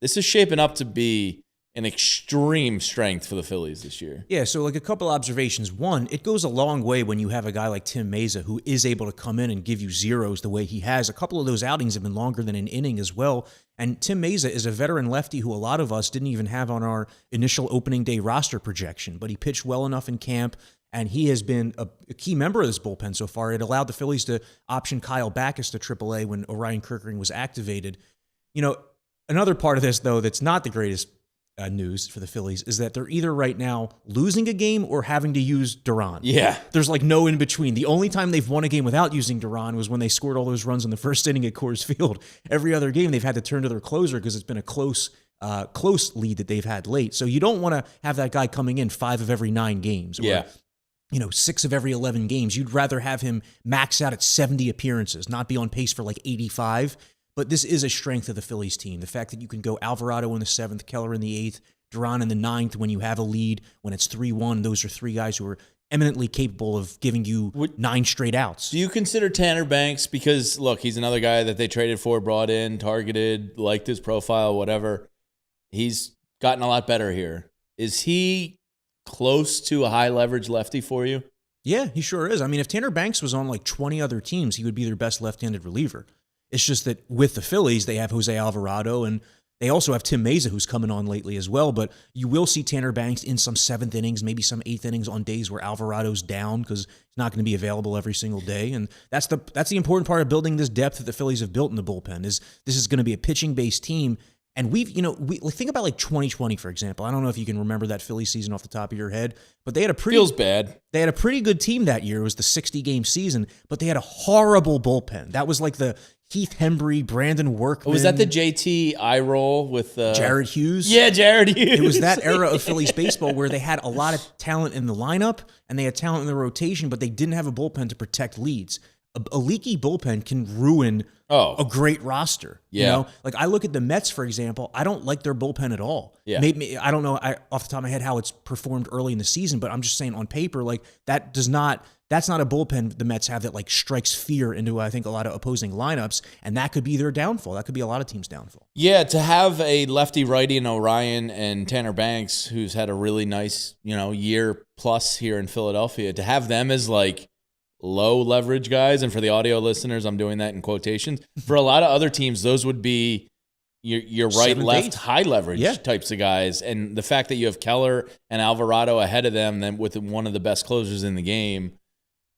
This is shaping up to be an extreme strength for the Phillies this year. Yeah, so a couple observations. One, it goes a long way when you have a guy like Tim Meza who is able to come in and give you zeros the way he has. A couple of those outings have been longer than an inning as well. And Tim Meza is a veteran lefty who a lot of us didn't even have on our initial opening day roster projection, but he pitched well enough in camp, and he has been a key member of this bullpen so far. It allowed the Phillies to option Kyle Backus to AAA when Orion Kerkering was activated. Another part of this, though, that's not the greatest news for the Phillies is that they're either right now losing a game or having to use Duran. Yeah. There's no in between. The only time they've won a game without using Duran was when they scored all those runs in the first inning at Coors Field. Every other game they've had to turn to their closer because it's been a close lead that they've had late. So you don't want to have that guy coming in 5 of every 9 games. Or, 6 of every 11 games. You'd rather have him max out at 70 appearances, not be on pace for 85. But this is a strength of the Phillies team. The fact that you can go Alvarado in the 7th, Keller in the 8th, Duran in the 9th when you have a lead, when it's 3-1, those are 3 guys who are eminently capable of giving you 9 straight outs. Do you consider Tanner Banks, because, look, he's another guy that they traded for, brought in, targeted, liked his profile, whatever. He's gotten a lot better here. Is he close to a high-leverage lefty for you? Yeah, he sure is. If Tanner Banks was on 20 other teams, he would be their best left-handed reliever. It's just that with the Phillies, they have Jose Alvarado, and they also have Tim Meza, who's coming on lately as well. But you will see Tanner Banks in some 7th innings, maybe some 8th innings on days where Alvarado's down because he's not going to be available every single day. And that's the important part of building this depth that the Phillies have built in the bullpen. Is this is going to be a pitching-based team. And we think about 2020, for example. I don't know if you can remember that Phillies season off the top of your head, but they had feels bad. They had a pretty good team that year. It was the 60-game season, but they had a horrible bullpen. That was the Heath Hembry, Brandon Workman. Was that the JT eye roll with Jared Hughes? Yeah, Jared Hughes. It was that era of Phillies baseball where they had a lot of talent in the lineup and they had talent in the rotation, but they didn't have a bullpen to protect leads. A leaky bullpen can ruin a great roster. Yeah. I look at the Mets, for example. I don't like their bullpen at all. Yeah. Maybe, I don't know off the top of my head how it's performed early in the season, but I'm just saying on paper, that's not a bullpen the Mets have that strikes fear into, I think, a lot of opposing lineups, and that could be their downfall. That could be a lot of teams' downfall. Yeah, to have a lefty-righty in Orion and Tanner Banks, who's had a really nice, year plus here in Philadelphia, to have them as low leverage guys. And for the audio listeners, I'm doing that in quotations. For a lot of other teams, those would be your right, Seventh, left, eighth. high leverage types of guys. And the fact that you have Keller and Alvarado ahead of them, then with one of the best closers in the game,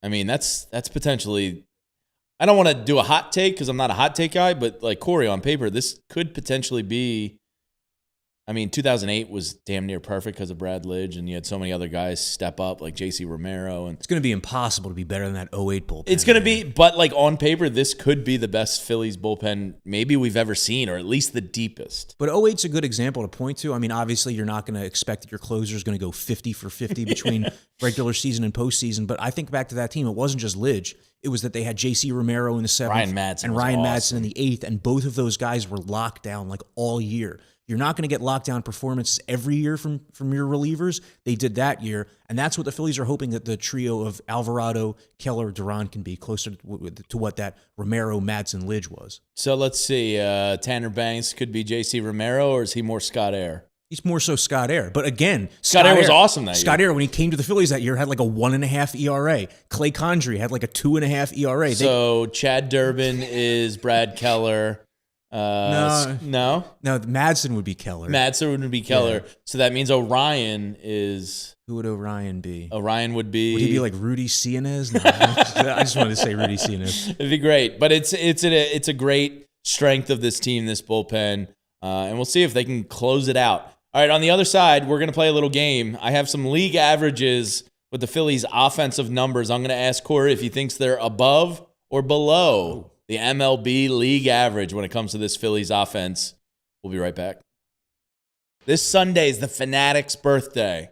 I mean, that's potentially. I don't want to do a hot take because I'm not a hot take guy, but like Corey, on paper, this could potentially be. I mean, 2008 was damn near perfect because of Brad Lidge, and you had so many other guys step up, like J.C. Romero. And It's going to be impossible to be better than that 08 bullpen. it's going to be, but like on paper, this could be the best Phillies bullpen maybe we've ever seen, or at least the deepest. But 08's a good example to point to. I mean, obviously, you're not going to expect that your closer is going to go 50 for 50 between regular season and postseason. But I think back to that team, it wasn't just Lidge. It was that they had J.C. Romero in the 7th Ryan Madsen and was Ryan awesome. Madsen in the 8th, and both of those guys were locked down like all year. You're not going to get lockdown performances every year from your relievers. They did that year, and that's what the Phillies are hoping that the trio of Alvarado, Keller, Duran can be closer to what that Romero, Madsen, Lidge was. So let's see. Tanner Banks could be J.C. Romero, or is he more Scott Air? He's more so Scott Air. But again, Scott Air was awesome that year. Scott Air, when he came to the Phillies that year, had like a 1.5 ERA. Clay Condrey had like a 2.5 ERA. So Chad Durbin is Brad Keller. No, Madsen would be Keller. Madsen would be Keller. Yeah. So that means Orion is. Who would Orion be? Orion would be. Would he be like Rudy Cianez? No, I just wanted to say Rudy Cianez. It'd be great, but it's a great strength of this team, this bullpen, and we'll see if they can close it out. All right, on the other side, we're gonna play a little game. I have some league averages with the Phillies' offensive numbers. I'm gonna ask Corey if he thinks they're above or below the MLB league average when it comes to this Phillies offense. We'll be right back. This Sunday is the Fanatics' birthday.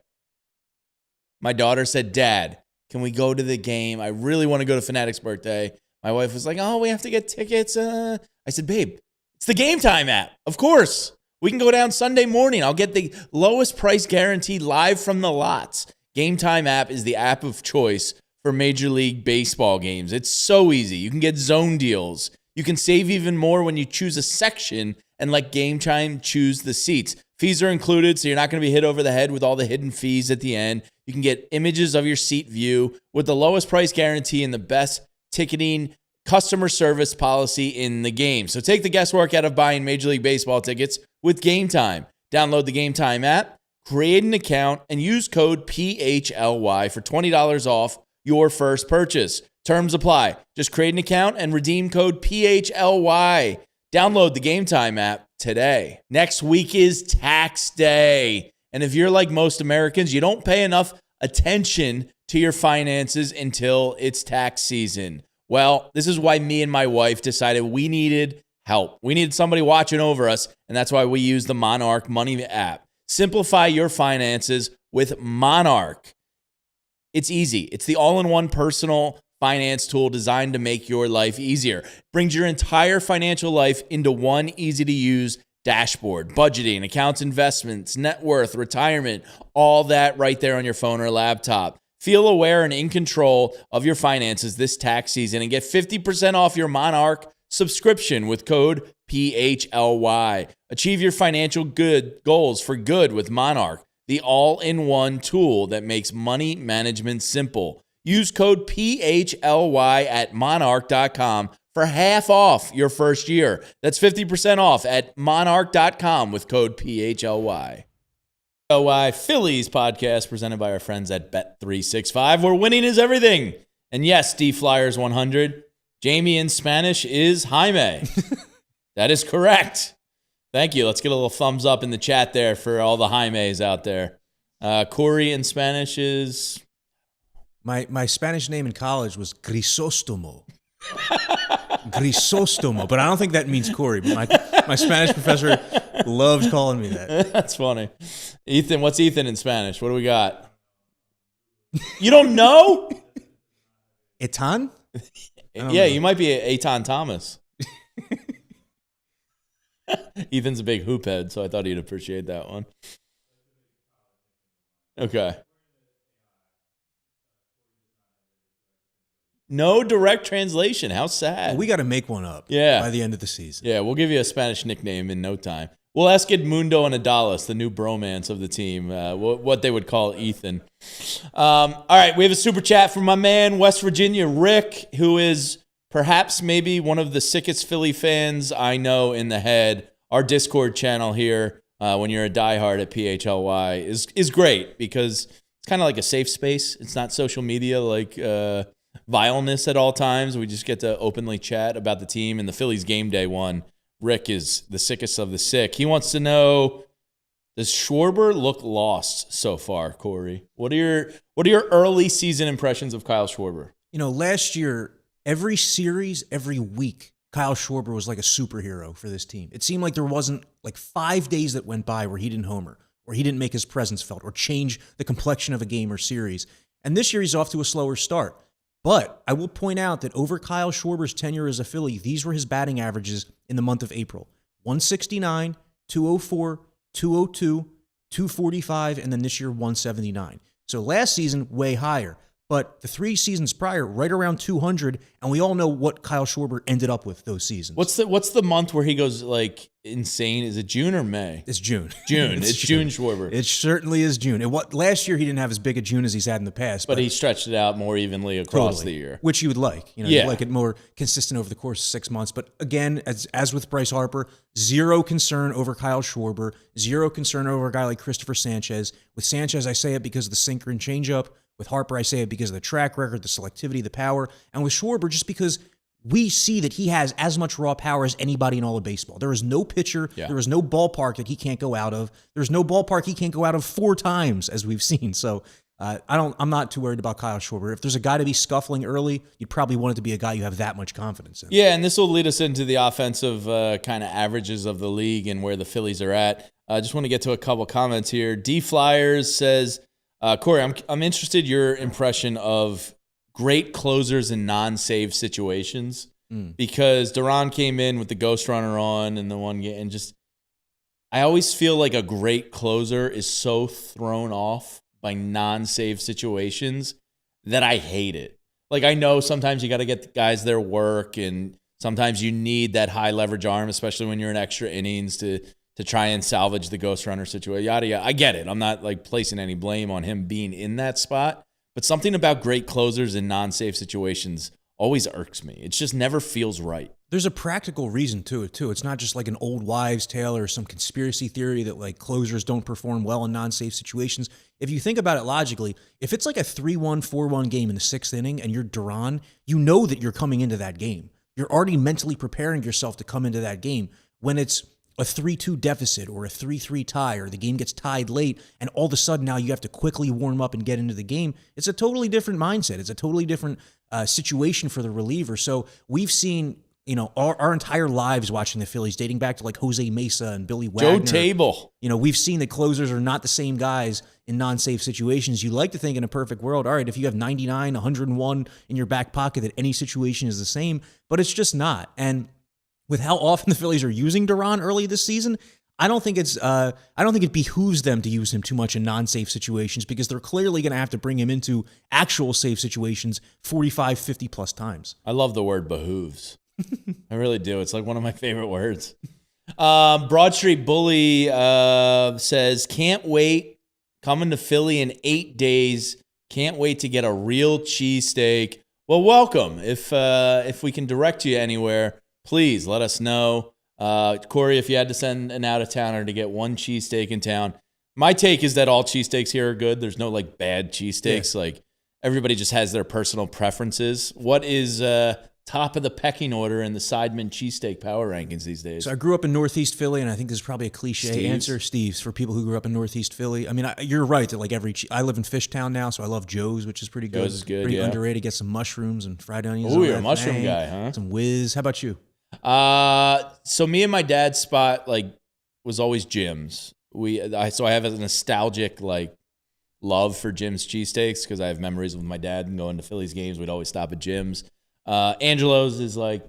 My daughter said, "Dad, can we go to the game? I really want to go to Fanatics' birthday." My wife was like, "Oh, we have to get tickets." I said, "Babe, it's the Game Time app. Of course. We can go down Sunday morning. I'll get the lowest price guaranteed live from the lots." Game Time app is the app of choice for Major League Baseball games. It's so easy. You can get zone deals. You can save even more when you choose a section and let Game Time choose the seats. Fees are included, so you're not going to be hit over the head with all the hidden fees at the end. You can get images of your seat view with the lowest price guarantee and the best ticketing customer service policy in the game. So take the guesswork out of buying Major League Baseball tickets with Game Time. Download the Game Time app, create an account, and use code PHLY for $20 off your first purchase. Terms apply. Just create an account and redeem code PHLY. Download the Game Time app today. Next week is tax day. And if you're like most Americans, you don't pay enough attention to your finances until it's tax season. Well, this is why me and my wife decided we needed help. We needed somebody watching over us, and that's why we use the Monarch Money app. Simplify your finances with Monarch. It's easy. It's the all-in-one personal finance tool designed to make your life easier. Brings your entire financial life into one easy-to-use dashboard. Budgeting, accounts, investments, net worth, retirement, all that right there on your phone or laptop. Feel aware and in control of your finances this tax season and get 50% off your Monarch subscription with code PHLY. Achieve your financial goals for good with Monarch, the all-in-one tool that makes money management simple. Use code PHLY at monarch.com for half off your first year. That's 50% off at monarch.com with code PHLY. PHLY Phillies podcast presented by our friends at Bet365, where winning is everything. And yes, D Flyers 100, Jamie in Spanish is Jaime. That is correct. Thank you. Let's get a little thumbs up in the chat there for all the Jaimes out there. Corey in Spanish is... My Spanish name in college was Grisostomo. Grisostomo, but I don't think that means Corey. But my Spanish professor loves calling me that. That's funny. Ethan, what's Ethan in Spanish? What do we got? You don't know? Etan? Yeah, you might be Eitan Thomas. Ethan's a big hoop head, so I thought he'd appreciate that one. Okay. No direct translation. How sad. Well, we got to make one up by the end of the season. Yeah, we'll give you a Spanish nickname in no time. We'll ask Edmundo and Adolis, the new bromance of the team, what they would call Ethan. All right, we have a super chat from my man, West Virginia, Rick, who is perhaps maybe one of the sickest Philly fans I know in the head. Our Discord channel here, when you're a diehard at PHLY, is great because it's kind of like a safe space. It's not social media like vileness at all times. We just get to openly chat about the team. And the Phillies game day one, Rick is the sickest of the sick. He wants to know, does Schwarber look lost so far, Corey? What are your early season impressions of Kyle Schwarber? Last year, every series, every week, Kyle Schwarber was like a superhero for this team. It seemed like there wasn't like 5 days that went by where he didn't homer, or he didn't make his presence felt, or change the complexion of a game or series. And this year he's off to a slower start. But I will point out that over Kyle Schwarber's tenure as a Philly, these were his batting averages in the month of April. 169, 204, 202, 245, and then this year 179. So last season, way higher. But the 3 seasons prior, right around 200, and we all know what Kyle Schwarber ended up with those seasons. What's the month where he goes like insane? Is it June or May? It's June. June. It's June Schwarber. It certainly is June. Last year he didn't have as big a June as he's had in the past, but he stretched it out more evenly across the year, which you would like. You'd like it more consistent over the course of 6 months. But again, as with Bryce Harper, zero concern over Kyle Schwarber, zero concern over a guy like Cristopher Sánchez. With Sánchez, I say it because of the sinker and changeup. With Harper, I say it because of the track record, the selectivity, the power. And with Schwarber, just because we see that he has as much raw power as anybody in all of baseball. There is no pitcher, there is no ballpark that he can't go out of. There's no ballpark he can't go out of 4 times, as we've seen. So I'm not too worried about Kyle Schwarber. If there's a guy to be scuffling early, you'd probably want it to be a guy you have that much confidence in. Yeah, and this will lead us into the offensive kind of averages of the league and where the Phillies are at. I just want to get to a couple comments here. D Flyers says, Corey, I'm interested in your impression of great closers in non-save situations because Duran came in with the ghost runner on in the one game, and just I always feel like a great closer is so thrown off by non-save situations that I hate it. Like, I know sometimes you got to get the guys their work, and sometimes you need that high leverage arm, especially when you're in extra innings to try and salvage the ghost runner situation, yada, yada. I get it. I'm not like placing any blame on him being in that spot, but something about great closers in non-safe situations always irks me. It just never feels right. There's a practical reason to it, too. It's not just like an old wives' tale or some conspiracy theory that like closers don't perform well in non-safe situations. If you think about it logically, if it's like a 3-1, 4-1 game in the 6th inning and you're Duran, you know that you're coming into that game. You're already mentally preparing yourself to come into that game. When it's a 3-2 deficit or a 3-3 tie, or the game gets tied late, and all of a sudden now you have to quickly warm up and get into the game, it's a totally different mindset. It's a totally different situation for the reliever. So we've seen, our entire lives watching the Phillies, dating back to like Jose Mesa and Billy Wagner. Joe Table. We've seen that closers are not the same guys in non-safe situations. You like to think in a perfect world, all right, if you have 99, 101 in your back pocket, that any situation is the same, but it's just not. And with how often the Phillies are using Duran early this season, I don't think it behooves them to use him too much in non-safe situations because they're clearly going to have to bring him into actual safe situations 45, 50 plus times. I love the word behooves. I really do. It's like one of my favorite words. Broad Street Bully says, can't wait. Coming to Philly in 8 days. Can't wait to get a real cheesesteak. Well, welcome. If we can direct you anywhere, please let us know. Corey, if you had to send an out-of-towner to get one cheesesteak in town, my take is that all cheesesteaks here are good. There's no like bad cheesesteaks. Yeah. Like everybody just has their personal preferences. What is top of the pecking order in the Sidemen cheesesteak power rankings these days? So I grew up in Northeast Philly, and I think this is probably a cliche answer, Steve's, for people who grew up in Northeast Philly. I mean, you're right that like I live in Fishtown now, so I love Joe's, which is pretty good. Joe's is good, pretty underrated. Get some mushrooms and fried onions. Oh, you're a mushroom guy, huh? Some whiz. How about you? So me and my dad's spot like was always Jim's. So I have a nostalgic like love for Jim's cheesesteaks because I have memories with my dad and going to Phillies games. We'd always stop at Jim's. Angelo's is like,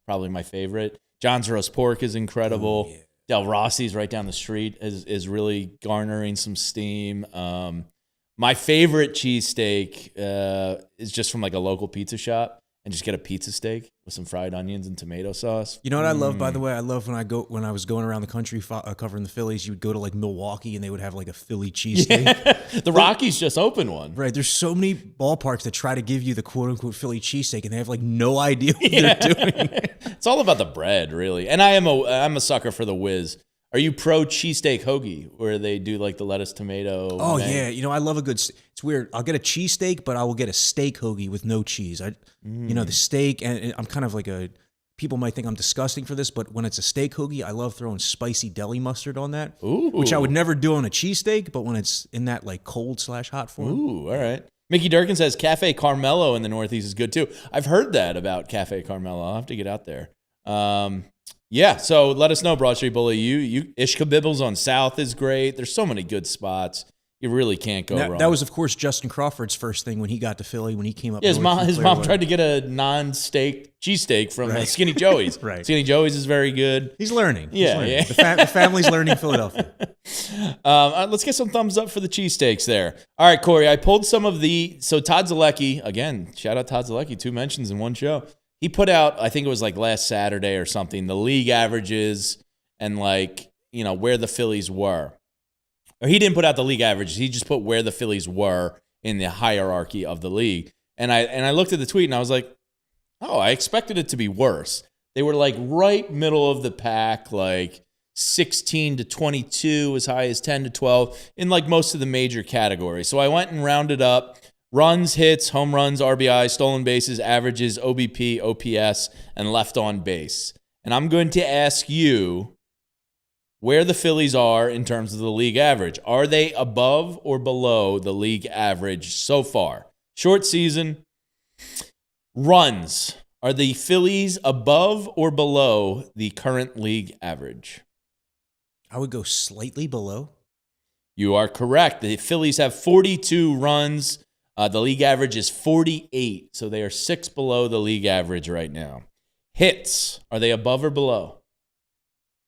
probably my favorite. John's roast pork is incredible. Yeah. Del Rossi's right down the street is really garnering some steam. My favorite cheesesteak is just from like a local pizza shop. And just get a pizza steak with some fried onions and tomato sauce. You know what I love, by the way? I love when I was going around the country covering the Phillies, you would go to like Milwaukee and they would have like a Philly cheesesteak. Yeah. The Rockies just opened one. Right. There's so many ballparks that try to give you the quote unquote Philly cheesesteak and they have like no idea what they're doing. It's all about the bread, really. And I'm a sucker for the whiz. Are you pro cheesesteak hoagie where they do like the lettuce, tomato? Oh, yeah. You know, I love a good, it's weird. I'll get a cheesesteak, but I will get a steak hoagie with no cheese. You know, the steak, and I'm kind of like people might think I'm disgusting for this, but when it's a steak hoagie, I love throwing spicy deli mustard on that, which I would never do on a cheesesteak, but when it's in that like cold/hot form. Ooh, all right. Mickey Durkin says Cafe Carmelo in the Northeast is good too. I've heard that about Cafe Carmelo. I'll have to get out there. Yeah, so let us know, Broad Street Bully. You Ishka Bibbles on South is great. There's so many good spots. You really can't go wrong. That was, of course, Justin Crawford's first thing when he got to Philly, when he came up. Yeah, his mom tried to get a non-steak cheesesteak from Skinny Joey's. Right. Skinny Joey's is very good. He's learning. Yeah. The family's learning Philadelphia. Let's get some thumbs up for the cheesesteaks there. All right, Corey, I pulled some of so Todd Zalecki, again, shout out Todd Zalecki, 2 mentions in one show. He put out, I think it was like last Saturday or something, the league averages and like, you know, where the Phillies were. Or he didn't put out the league averages. He just put where the Phillies were in the hierarchy of the league. And I looked at the tweet and I was like, oh, I expected it to be worse. They were like right middle of the pack, like 16 to 22, as high as 10 to 12 in like most of the major categories. So I went and rounded up runs, hits, home runs, RBI, stolen bases, averages, OBP, OPS, and left on base. And I'm going to ask you where the Phillies are in terms of the league average. Are they above or below the league average so far? Short season. Runs. Are the Phillies above or below the current league average? I would go slightly below. You are correct. The Phillies have 42 runs. The league average is 48, so they are 6 below the league average right now. Hits, are they above or below?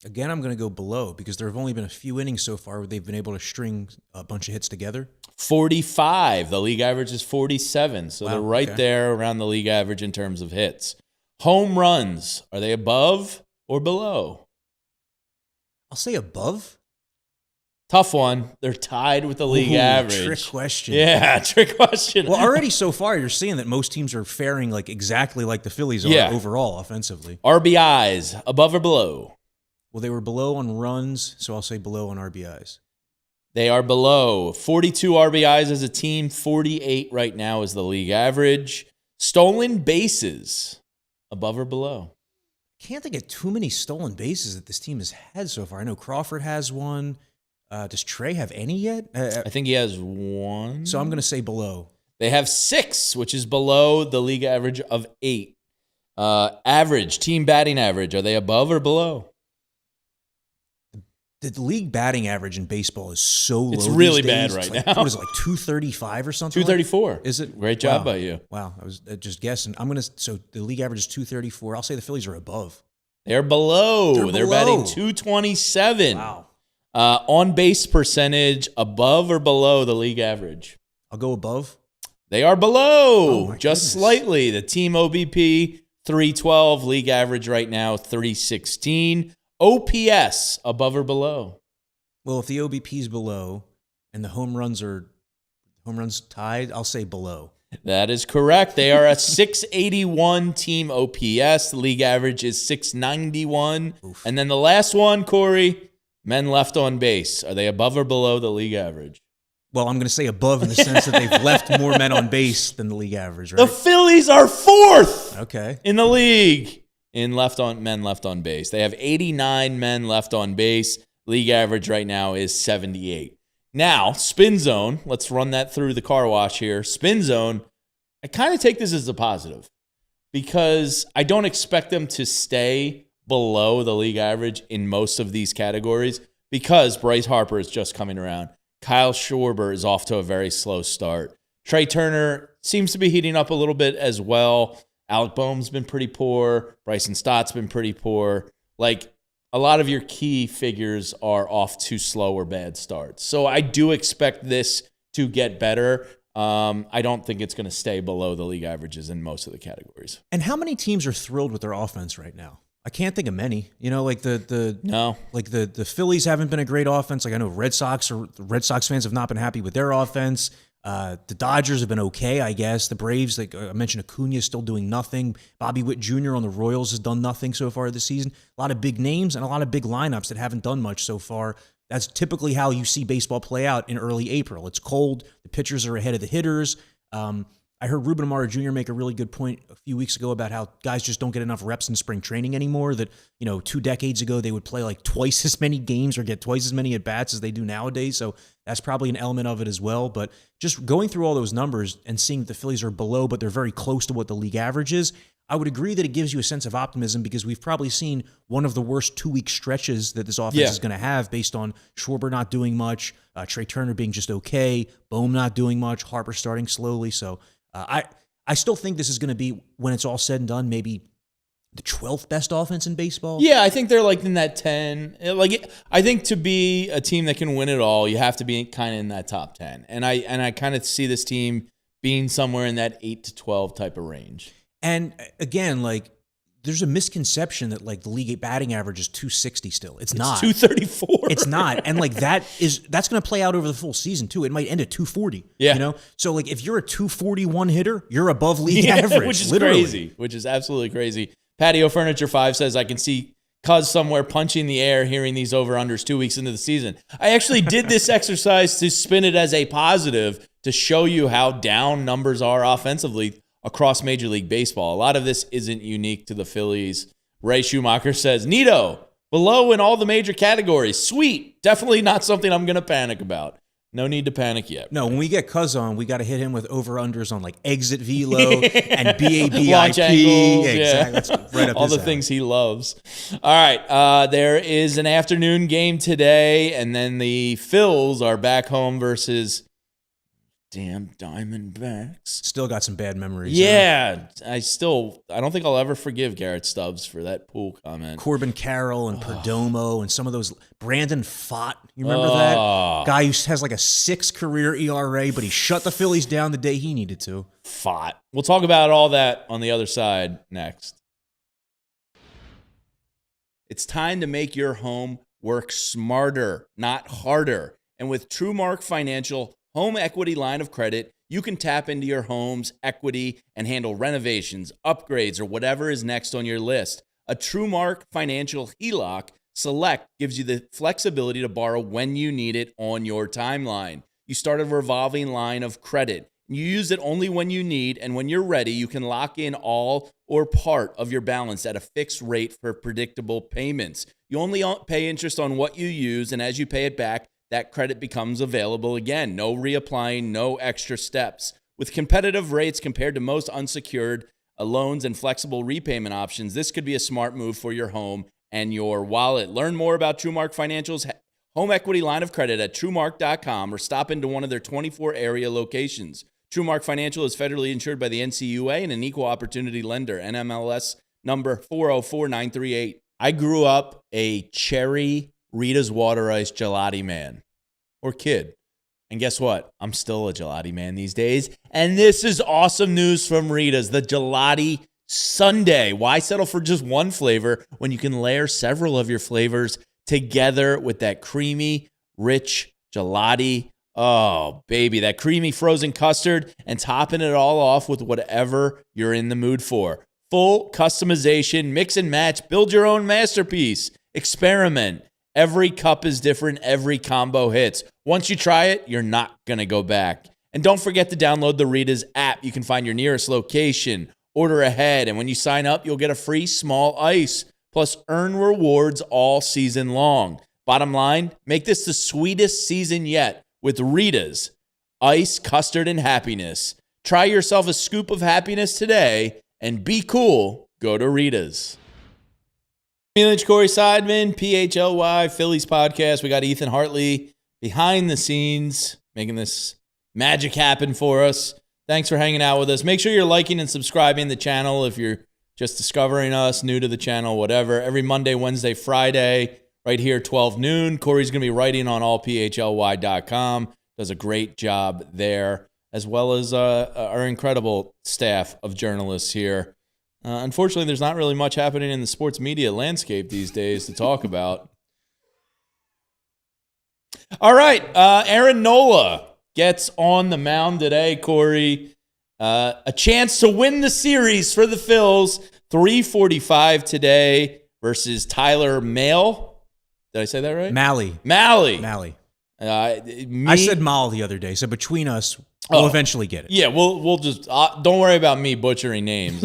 Again, I'm going to go below because there have only been a few innings so far where they've been able to string a bunch of hits together. 45. The league average is 47, so they're right there around the league average in terms of hits. Home runs, are they above or below? I'll say above. Tough one. They're tied with the league average. Trick question. Yeah, trick question. Well, already so far, you're seeing that most teams are faring like exactly like the Phillies are overall offensively. RBIs, above or below? Well, they were below on runs, so I'll say below on RBIs. They are below. 42 RBIs as a team, 48 right now is the league average. Stolen bases, above or below? Can't think of too many stolen bases that this team has had so far. I know Crawford has one. Does Trea have any yet? I think he has one. So I'm going to say below. They have 6, which is below the league average of 8. Average, team batting average, are they above or below? The league batting average in baseball is so low. It's really these days. bad right now. now. What is it, like 235 or something? 234. Is it? Great job by you. Wow, I was just guessing. So the league average is 234. I'll say the Phillies are above. They're below. They're batting 227. Wow. On base percentage, above or below the league average? I'll go above. They are below, goodness. just slightly. The team OBP, 312. League average right now, 316. OPS, above or below? Well, if the OBP is below and the home runs tied, I'll say below. That is correct. They are a 681 team OPS. The league average is 691. Oof. And then the last one, Corey, men left on base. Are they above or below the league average? Well, I'm going to say above in the sense that they've left more men on base than the league average, right? The Phillies are 4th in the league in men left on base. They have 89 men left on base. League average right now is 78. Now, spin zone, let's run that through the car wash here. Spin zone, I kind of take this as a positive because I don't expect them to stay below the league average in most of these categories because Bryce Harper is just coming around. Kyle Schwarber is off to a very slow start. Trea Turner seems to be heating up a little bit as well. Alec Boehm's been pretty poor. Bryson Stott's been pretty poor. Like, a lot of your key figures are off to slow or bad starts. So I do expect this to get better. I don't think it's going to stay below the league averages in most of the categories. And how many teams are thrilled with their offense right now? I can't think of many. Like the Phillies haven't been a great offense. Like I know Red Sox fans have not been happy with their offense. The Dodgers have been okay, I guess. The Braves, like I mentioned, Acuna is still doing nothing. Bobby Witt Jr. on the Royals has done nothing so far this season. A lot of big names and a lot of big lineups that haven't done much so far. That's typically how you see baseball play out in early April. It's cold. The pitchers are ahead of the hitters. I heard Ruben Amaro Jr. make a really good point a few weeks ago about how guys just don't get enough reps in spring training anymore. That, 2 decades ago, they would play like twice as many games or get twice as many at-bats as they do nowadays. So that's probably an element of it as well. But just going through all those numbers and seeing that the Phillies are below, but they're very close to what the league average is, I would agree that it gives you a sense of optimism because we've probably seen one of the worst 2-week stretches that this offense is going to have based on Schwarber not doing much, Trea Turner being just okay, Bohm not doing much, Harper starting slowly. So I still think this is going to be, when it's all said and done, maybe the 12th best offense in baseball. Yeah, I think they're like in that 10. I think to be a team that can win it all, you have to be kind of in that top 10. And I kind of see this team being somewhere in that 8 to 12 type of range. And again, there's a misconception that the league batting average is 260 still. It's not. 234. It's not. And that's going to play out over the full season too. It might end at 240. Yeah. So if you're a 241 hitter, you're above league average. Which is literally crazy. Which is absolutely crazy. Patio Furniture 5 says, I can see Cuz somewhere punching the air hearing these over-unders 2 weeks into the season. I actually did this exercise to spin it as a positive to show you how down numbers are offensively across Major League Baseball. A lot of this isn't unique to the Phillies. Ray Schumacher says, Neato, below in all the major categories. Sweet. Definitely not something I'm going to panic about. No need to panic yet. No, when we get Cuz on, we got to hit him with over-unders on exit velo and BABIP. Launch angles. Yeah, exactly. That's right up all his the things he loves. All right. There is an afternoon game today, and then the Phils are back home versus damn Diamondbacks. Still got some bad memories. Yeah. I don't think I'll ever forgive Garrett Stubbs for that pool comment. Corbin Carroll and Perdomo and some of those. Brandon Pfaadt. You remember that? Guy who has a 6 career ERA, but he shut the Phillies down the day he needed to. Pfaadt. We'll talk about all that on the other side next. It's time to make your home work smarter, not harder. And with TrueMark Financial Home Equity Line of Credit, you can tap into your home's equity and handle renovations, upgrades, or whatever is next on your list. A TrueMark Financial HELOC Select gives you the flexibility to borrow when you need it on your timeline. You start a revolving line of credit. You use it only when you need, and when you're ready, you can lock in all or part of your balance at a fixed rate for predictable payments. You only pay interest on what you use, and as you pay it back, that credit becomes available again. No reapplying, no extra steps. With competitive rates compared to most unsecured loans and flexible repayment options, this could be a smart move for your home and your wallet. Learn more about TrueMark Financial's home equity line of credit at TrueMark.com or stop into one of their 24 area locations. TrueMark Financial is federally insured by the NCUA and an equal opportunity lender, NMLS number 404938. I grew up a cherry Rita's Water Ice gelati man or kid. And guess what? I'm still a gelati man these days. And this is awesome news from Rita's, the Gelati Sundae. Why settle for just one flavor when you can layer several of your flavors together with that creamy, rich gelati? Oh, baby, that creamy frozen custard and topping it all off with whatever you're in the mood for. Full customization, mix and match, build your own masterpiece. Experiment. Every cup is different. Every combo hits. Once you try it, you're not going to go back. And don't forget to download the Rita's app. You can find your nearest location, order ahead, and when you sign up, you'll get a free small ice, plus earn rewards all season long. Bottom line, make this the sweetest season yet with Rita's Ice, Custard, and Happiness. Try yourself a scoop of happiness today and be cool. Go to Rita's. Lynch, Corey Seidman, PHLY Phillies podcast. We got Ethan Hartley behind the scenes making this magic happen for us. Thanks for hanging out with us. Make sure you're liking and subscribing the channel if you're just discovering us, new to the channel, whatever. Every Monday, Wednesday, Friday, right here, 12 noon. Corey's going to be writing on allphly.com. Does a great job there. as well as our incredible staff of journalists here. Unfortunately, there's not really much happening in the sports media landscape these days to talk about. All right, Aaron Nola gets on the mound today, Corey. A chance to win the series for the Phils. 3:45 today versus Tyler Mahle. Did I say that right? Malley. I said Mal the other day, so between us, we'll eventually get it. Yeah, we'll just don't worry about me butchering names.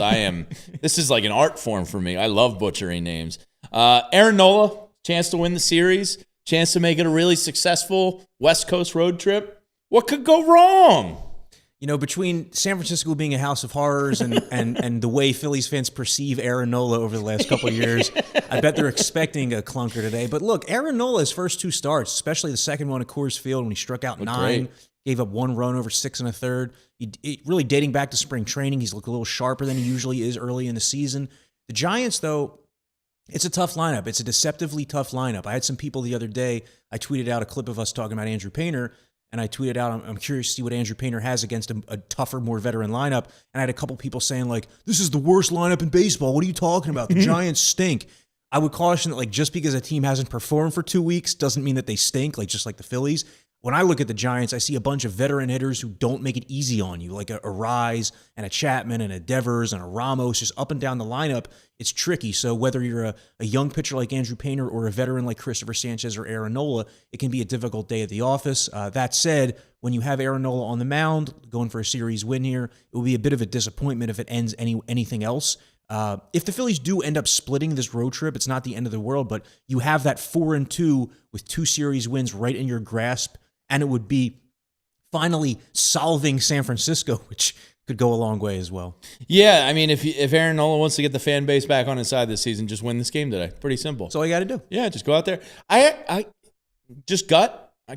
This is like an art form for me. I love butchering names. Aaron Nola, chance to win the series, chance to make it a really successful West Coast road trip. What could go wrong? You know, between San Francisco being a house of horrors and the way Phillies fans perceive Aaron Nola over the last couple of years, I bet they're expecting a clunker today. But look, Aaron Nola's first two starts, especially the second one at Coors Field when he struck out 9, gave up 1 run over 6 1/3. Really dating back to spring training, he's looked a little sharper than he usually is early in the season. The Giants, though, it's a tough lineup. It's a deceptively tough lineup. I had some people the other day, I tweeted out a clip of us talking about Andrew Painter, and I tweeted out, I'm curious to see what Andrew Painter has against a tougher, more veteran lineup. And I had a couple people saying, like, this is the worst lineup in baseball. What are you talking about? The Giants stink. I would caution that, like, just because a team hasn't performed for 2 weeks doesn't mean that they stink, like just like the Phillies. When I look at the Giants, I see a bunch of veteran hitters who don't make it easy on you, like a Rise and a Chapman and a Devers and a Ramos, just up and down the lineup. It's tricky. So whether you're a young pitcher like Andrew Painter or a veteran like Cristopher Sánchez or Aaron Nola, it can be a difficult day at the office. That said, when you have Aaron Nola on the mound going for a series win here, it will be a bit of a disappointment if it ends anything else. If the Phillies do end up splitting this road trip, it's not the end of the world, but you have that 4-2 with 2 series wins right in your grasp. And it would be finally solving San Francisco, which could go a long way as well. Yeah, I mean, if Aaron Nola wants to get the fan base back on his side this season, just win this game today. Pretty simple. That's all you got to do. Yeah, just go out there. I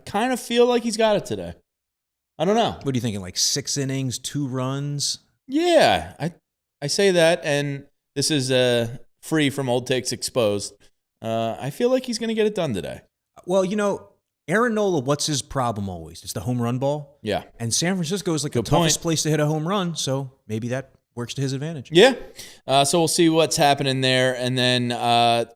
kind of feel like he's got it today. I don't know. What are you thinking, like 6 innings, 2 runs? Yeah, I say that, and this is free from Old Takes Exposed. I feel like he's going to get it done today. Well, you know, Aaron Nola, what's his problem always? It's the home run ball. Yeah. And San Francisco is like the toughest place to hit a home run, so maybe that works to his advantage. Yeah. So we'll see what's happening there. And then,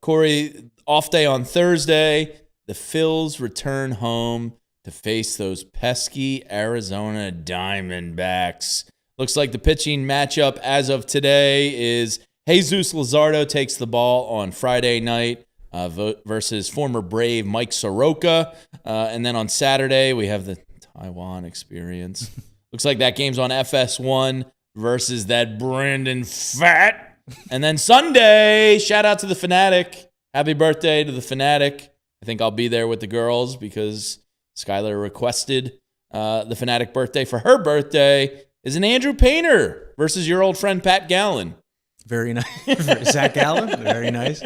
Corey, off day on Thursday, the Phils return home to face those pesky Arizona Diamondbacks. Looks like the pitching matchup as of today is Jesus Luzardo takes the ball on Friday night. Versus former Brave Mike Soroka. And then on Saturday, we have the Taiwan experience. Looks like that game's on FS1 versus that Brandon Pfaadt. And then Sunday, shout out to the Fanatic. Happy birthday to the Fanatic. I think I'll be there with the girls because Skylar requested the Fanatic birthday for her birthday is an Andrew Painter versus your old friend Pat Gallen. Very nice. Zach Gallen, very nice.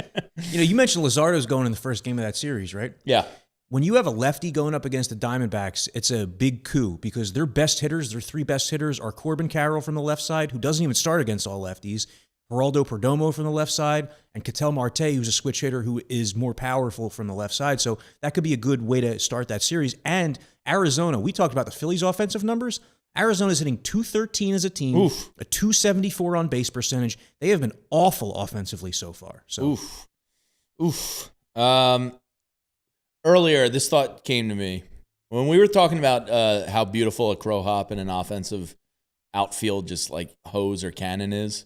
You know, you mentioned Luzardo's going in the first game of that series, right? Yeah. When you have a lefty going up against the Diamondbacks, it's a big coup because their best hitters, their 3 best hitters are Corbin Carroll from the left side, who doesn't even start against all lefties, Geraldo Perdomo from the left side, and Ketel Marte, who's a switch hitter who is more powerful from the left side. So that could be a good way to start that series. And Arizona, we talked about the Phillies' offensive numbers. Arizona's hitting .213 as a team, a .274 on base percentage. They have been awful offensively so far. So. Earlier, this thought came to me. When we were talking about how beautiful a crow hop in an offensive outfield, just like hose or cannon is,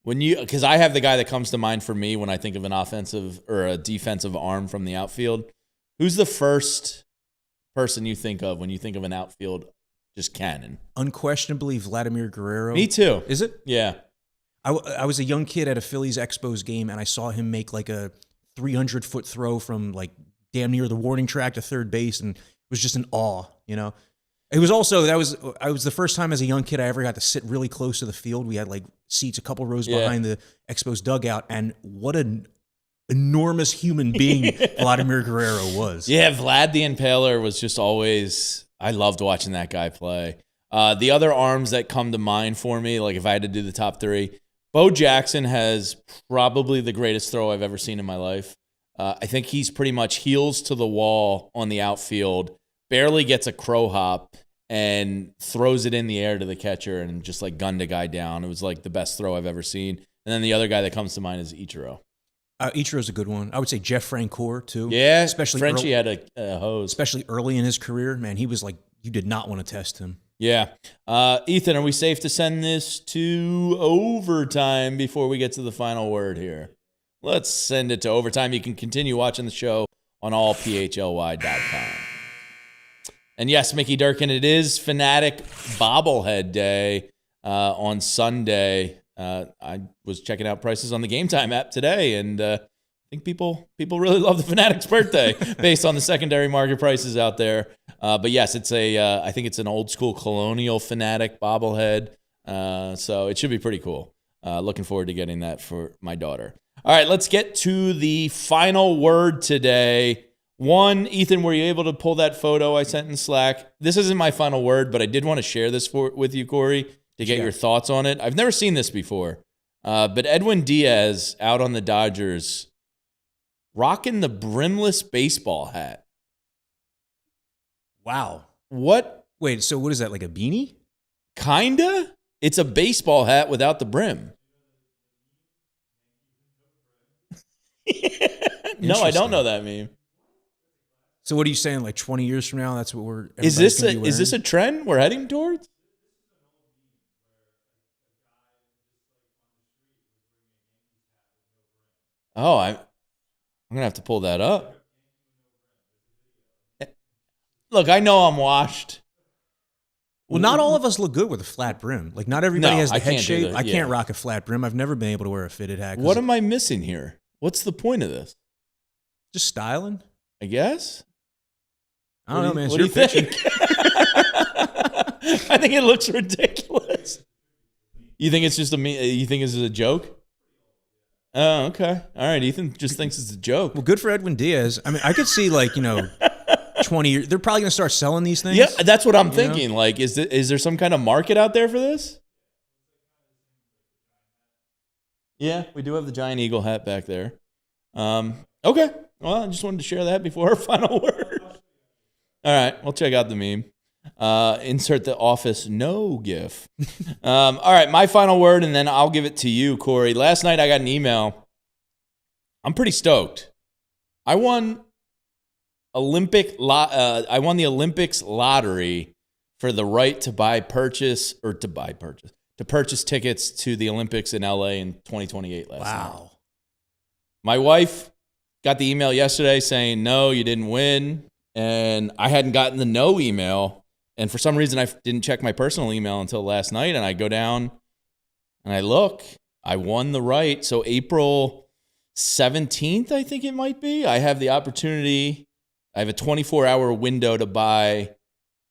because I have the guy that comes to mind for me when I think of an offensive or a defensive arm from the outfield. Who's the first person you think of when you think of an outfield just cannon? Unquestionably, Vladimir Guerrero. Me too. Is it? Yeah. I was a young kid at a Phillies Expos game, and I saw him make like a 300-foot throw from like damn near the warning track to third base, and it was just an awe, you know? It was also, I was the first time as a young kid I ever got to sit really close to the field. We had like seats a couple rows behind the Expos dugout, and what an enormous human being Vladimir Guerrero was. Yeah, Vlad the Impaler was just always, I loved watching that guy play. The other arms that come to mind for me, like if I had to do the top 3, Bo Jackson has probably the greatest throw I've ever seen in my life. I think he's pretty much heels to the wall on the outfield, barely gets a crow hop, and throws it in the air to the catcher and just like gunned a guy down. It was like the best throw I've ever seen. And then the other guy that comes to mind is Ichiro. Ichiro's a good one. I would say Jeff Francoeur, too. Yeah, especially Frenchie had a hose. Especially early in his career, man, he was like, you did not want to test him. Yeah. Ethan, are we safe to send this to overtime before we get to the final word here? Let's send it to overtime. You can continue watching the show on allphly.com. And yes, Mickey Durkin, it is Fanatic Bobblehead Day on Sunday. I was checking out prices on the Game Time app today, and I think people really love the Fanatic's birthday based on the secondary market prices out there. But yes, it's I think it's an old school colonial Fanatic bobblehead, so it should be pretty cool. Looking forward to getting that for my daughter. All right, let's get to the final word today. One, Ethan, were you able to pull that photo I sent in Slack? This isn't my final word, but I did want to share this with you, Corey, to get your thoughts on it. I've never seen this before, but Edwin Diaz out on the Dodgers rocking the brimless baseball hat. Wow. What? Wait, so what is that, like a beanie? Kinda. It's a baseball hat without the brim. No, I don't know that meme. So what are you saying, like 20 years from now, that's what we're... Is this a trend we're heading towards? Oh, I'm going to have to pull that up. Look, I know I'm washed. Well, not all of us look good with a flat brim. Like, not everybody has the head shape. I can't rock a flat brim. I've never been able to wear a fitted hat. What am I missing here? What's the point of this? Just styling, I guess. I don't know, man. What do you think? I think it looks ridiculous. You think it's just you think this is a joke? Oh, okay. All right. Ethan just thinks it's a joke. Well, good for Edwin Diaz. I mean, I could see 20 years. They're probably going to start selling these things. Yeah, that's what I'm thinking. Like, is there some kind of market out there for this? Yeah, we do have the giant eagle hat back there. Okay. Well, I just wanted to share that before our final word. All right, we'll check out the meme. Insert the office no gif. All right, my final word, and then I'll give it to you, Corey. Last night I got an email. I'm pretty stoked. I won the Olympics lottery for the right to purchase tickets to the Olympics in LA in 2028 last night. Wow. My wife got the email yesterday saying, no, you didn't win. And I hadn't gotten the no email. And for some reason, I didn't check my personal email until last night. And I go down and I look. I won the right. So April 17th, I think it might be, I have the opportunity. I have a 24-hour window to buy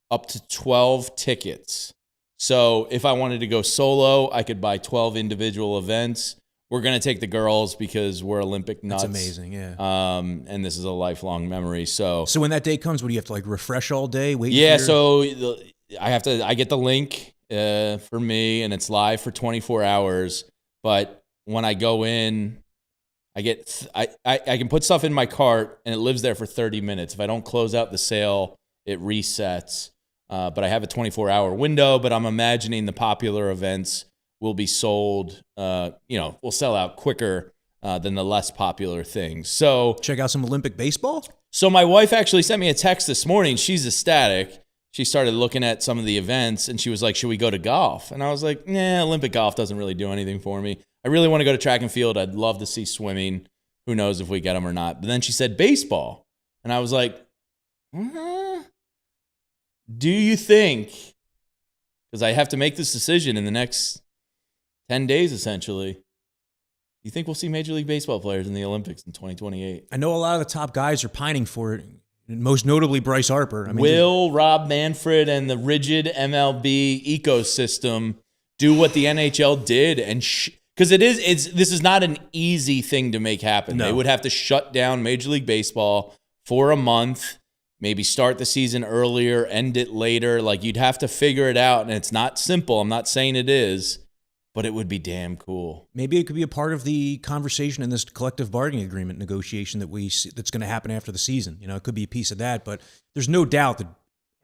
up to 12 tickets. So if I wanted to go solo, I could buy 12 individual events. We're going to take the girls because we're Olympic nuts. That's amazing, yeah. And this is a lifelong memory. So when that day comes, what do you have to refresh all day? Wait. Yeah, so I get the link for me, and it's live for 24 hours. But when I go in, I can put stuff in my cart, and it lives there for 30 minutes. If I don't close out the sale, it resets. But I have a 24-hour window, but I'm imagining the popular events will be sold, will sell out quicker than the less popular things. So check out some Olympic baseball. So my wife actually sent me a text this morning. She's ecstatic. She started looking at some of the events, and she was like, should we go to golf? And I was like, nah, Olympic golf doesn't really do anything for me. I really want to go to track and field. I'd love to see swimming. Who knows if we get them or not. But then she said baseball. And I was like, do you think, because I have to make this decision in the next 10 days, essentially. Do you think we'll see Major League Baseball players in the Olympics in 2028? I know a lot of the top guys are pining for it, most notably Bryce Harper. Will Rob Manfred and the rigid MLB ecosystem do what the NHL did? And because this is not an easy thing to make happen. No. They would have to shut down Major League Baseball for a month, maybe start the season earlier, end it later. Like, you'd have to figure it out, and it's not simple. I'm not saying it is. But it would be damn cool. Maybe it could be a part of the conversation in this collective bargaining agreement negotiation that's going to happen after the season. It could be a piece of that. But there's no doubt that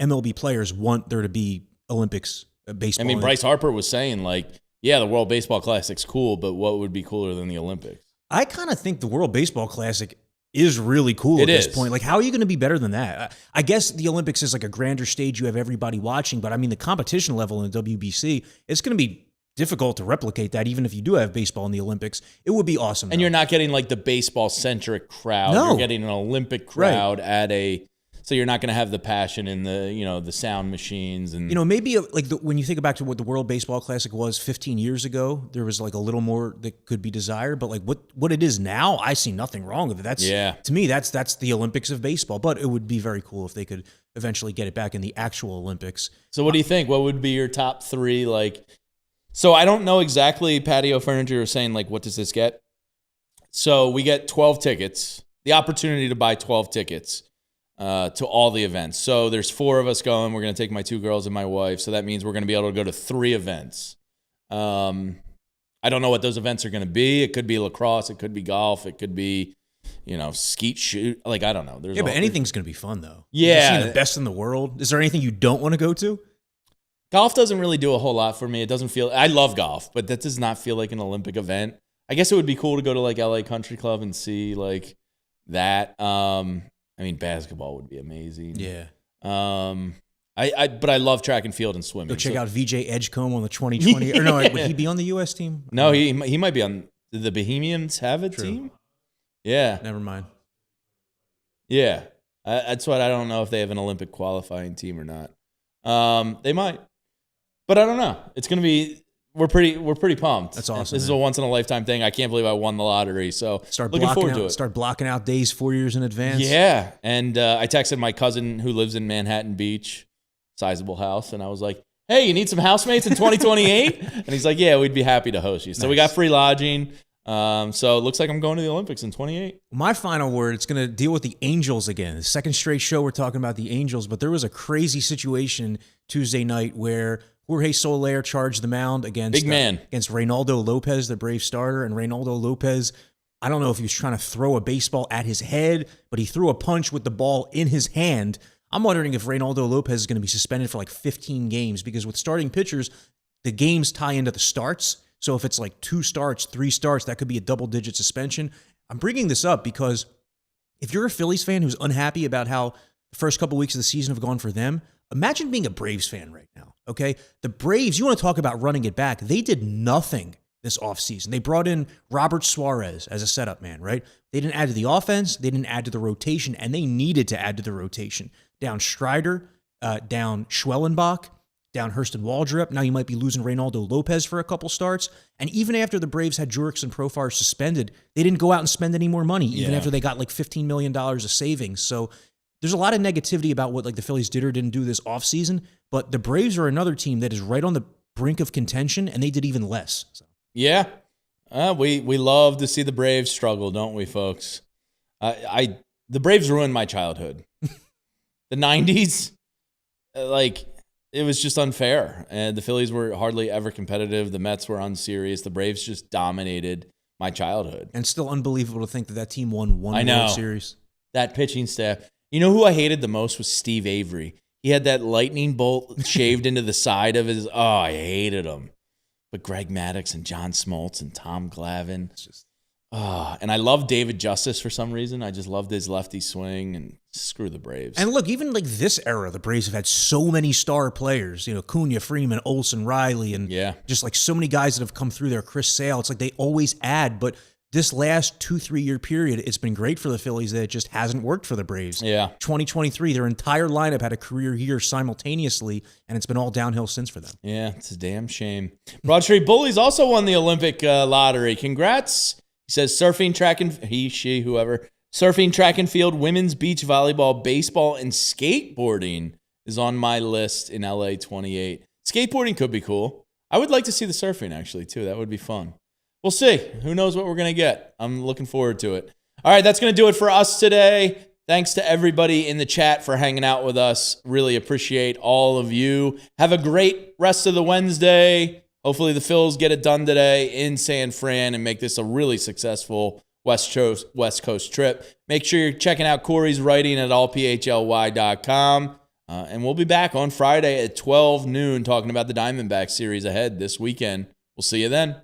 MLB players want there to be Olympics baseball. I mean, Bryce Harper was saying, like, yeah, the World Baseball Classic's cool, but what would be cooler than the Olympics? I kind of think the World Baseball Classic is really cool at this point. Like, how are you going to be better than that? I guess the Olympics is like a grander stage. You have everybody watching, but I mean, the competition level in the WBC, it's going to be difficult to replicate that, even if you do have baseball in the Olympics. It would be awesome. And you're not getting like the baseball-centric crowd. No. You're getting an Olympic crowd at a... So you're not going to have the passion in the, the sound machines. And maybe when you think back to what the World Baseball Classic was 15 years ago, there was like a little more that could be desired. But like what it is now, I see nothing wrong with it. To me, that's the Olympics of baseball. But it would be very cool if they could eventually get it back in the actual Olympics. So what do you think? What would be your top three? Like, so I don't know exactly. Patio Furniture was saying, like, what does this get? So we get 12 tickets, the opportunity to buy 12 tickets. To all the events. So there's 4 of us going. We're going to take my 2 girls and my wife. So that means we're going to be able to go to 3 events. I don't know what those events are going to be. It could be lacrosse. It could be golf. It could be, skeet shoot. Like, I don't know. But anything's going to be fun, though. Yeah. You're seeing the best in the world. Is there anything you don't want to go to? Golf doesn't really do a whole lot for me. It doesn't feel... I love golf, but that does not feel like an Olympic event. I guess it would be cool to go to, like, LA Country Club and see, like, that. I mean, basketball would be amazing. Yeah. But I love track and field and swimming. Go check out VJ Edgecombe on the 2020. Or no, would he be on the U.S. team? No, he might be on. Did the Bohemians have a team? Yeah. Never mind. Yeah. That's what I don't know if they have an Olympic qualifying team or not. They might. But I don't know. It's going to be... We're pretty pumped. That's awesome. This is a once in a lifetime thing. I can't believe I won the lottery. So looking forward to it. Start blocking out days 4 years in advance. Yeah, and I texted my cousin who lives in Manhattan Beach, sizable house, and I was like, "Hey, you need some housemates in 2028?" And he's like, "Yeah, we'd be happy to host you." So we got free lodging. So it looks like I'm going to the Olympics in 28. My final word, it's going to deal with the Angels again. The second straight show we're talking about the Angels, but there was a crazy situation Tuesday night where Jorge Soler charged the mound against Reynaldo Lopez, the Brave starter. And Reynaldo Lopez, I don't know if he was trying to throw a baseball at his head, but he threw a punch with the ball in his hand. I'm wondering if Reynaldo Lopez is going to be suspended for like 15 games because with starting pitchers, the games tie into the starts. So if it's like 2 starts, 3 starts, that could be a double-digit suspension. I'm bringing this up because if you're a Phillies fan who's unhappy about how the first couple weeks of the season have gone for them, imagine being a Braves fan right now, okay? The Braves, you want to talk about running it back. They did nothing this offseason. They brought in Robert Suarez as a setup man, right? They didn't add to the offense. They didn't add to the rotation, and they needed to add to the rotation. Down Strider, down Schwellenbach, down Hurston Waldrep. Now you might be losing Reynaldo Lopez for a couple starts. And even after the Braves had Jurickson Profar suspended, they didn't go out and spend any more money, even after they got like $15 million of savings. So there's a lot of negativity about what like the Phillies did or didn't do this offseason, but the Braves are another team that is right on the brink of contention, and they did even less. So. Yeah. We love to see the Braves struggle, don't we, folks? The Braves ruined my childhood. The 90s, it was just unfair. And the Phillies were hardly ever competitive. The Mets were unserious. The Braves just dominated my childhood. And still unbelievable to think that team won one World Series. That pitching staff. You know who I hated the most was Steve Avery. He had that lightning bolt shaved into the side of his... Oh, I hated him. But Greg Maddux and John Smoltz and Tom Glavine. And I love David Justice for some reason. I just loved his lefty swing, and screw the Braves. And look, even like this era, the Braves have had so many star players. Cunha, Freeman, Olsen, Riley, and just like so many guys that have come through there. Chris Sale. It's like they always add, but this last 2-3 year period, it's been great for the Phillies that it just hasn't worked for the Braves. Yeah. 2023, their entire lineup had a career year simultaneously, and it's been all downhill since for them. Yeah, it's a damn shame. Broad Street Bullies also won the Olympic lottery. Congrats. He says surfing, track and surfing, track and field, women's beach volleyball, baseball, and skateboarding is on my list in LA 28. Skateboarding could be cool. I would like to see the surfing actually too. That would be fun. We'll see. Who knows what we're going to get? I'm looking forward to it. All right, that's going to do it for us today. Thanks to everybody in the chat for hanging out with us. Really appreciate all of you. Have a great rest of the Wednesday. Hopefully the Phils get it done today in San Fran and make this a really successful West Coast trip. Make sure you're checking out Corey's writing at allphly.com. And we'll be back on Friday at 12 noon talking about the Diamondbacks series ahead this weekend. We'll see you then.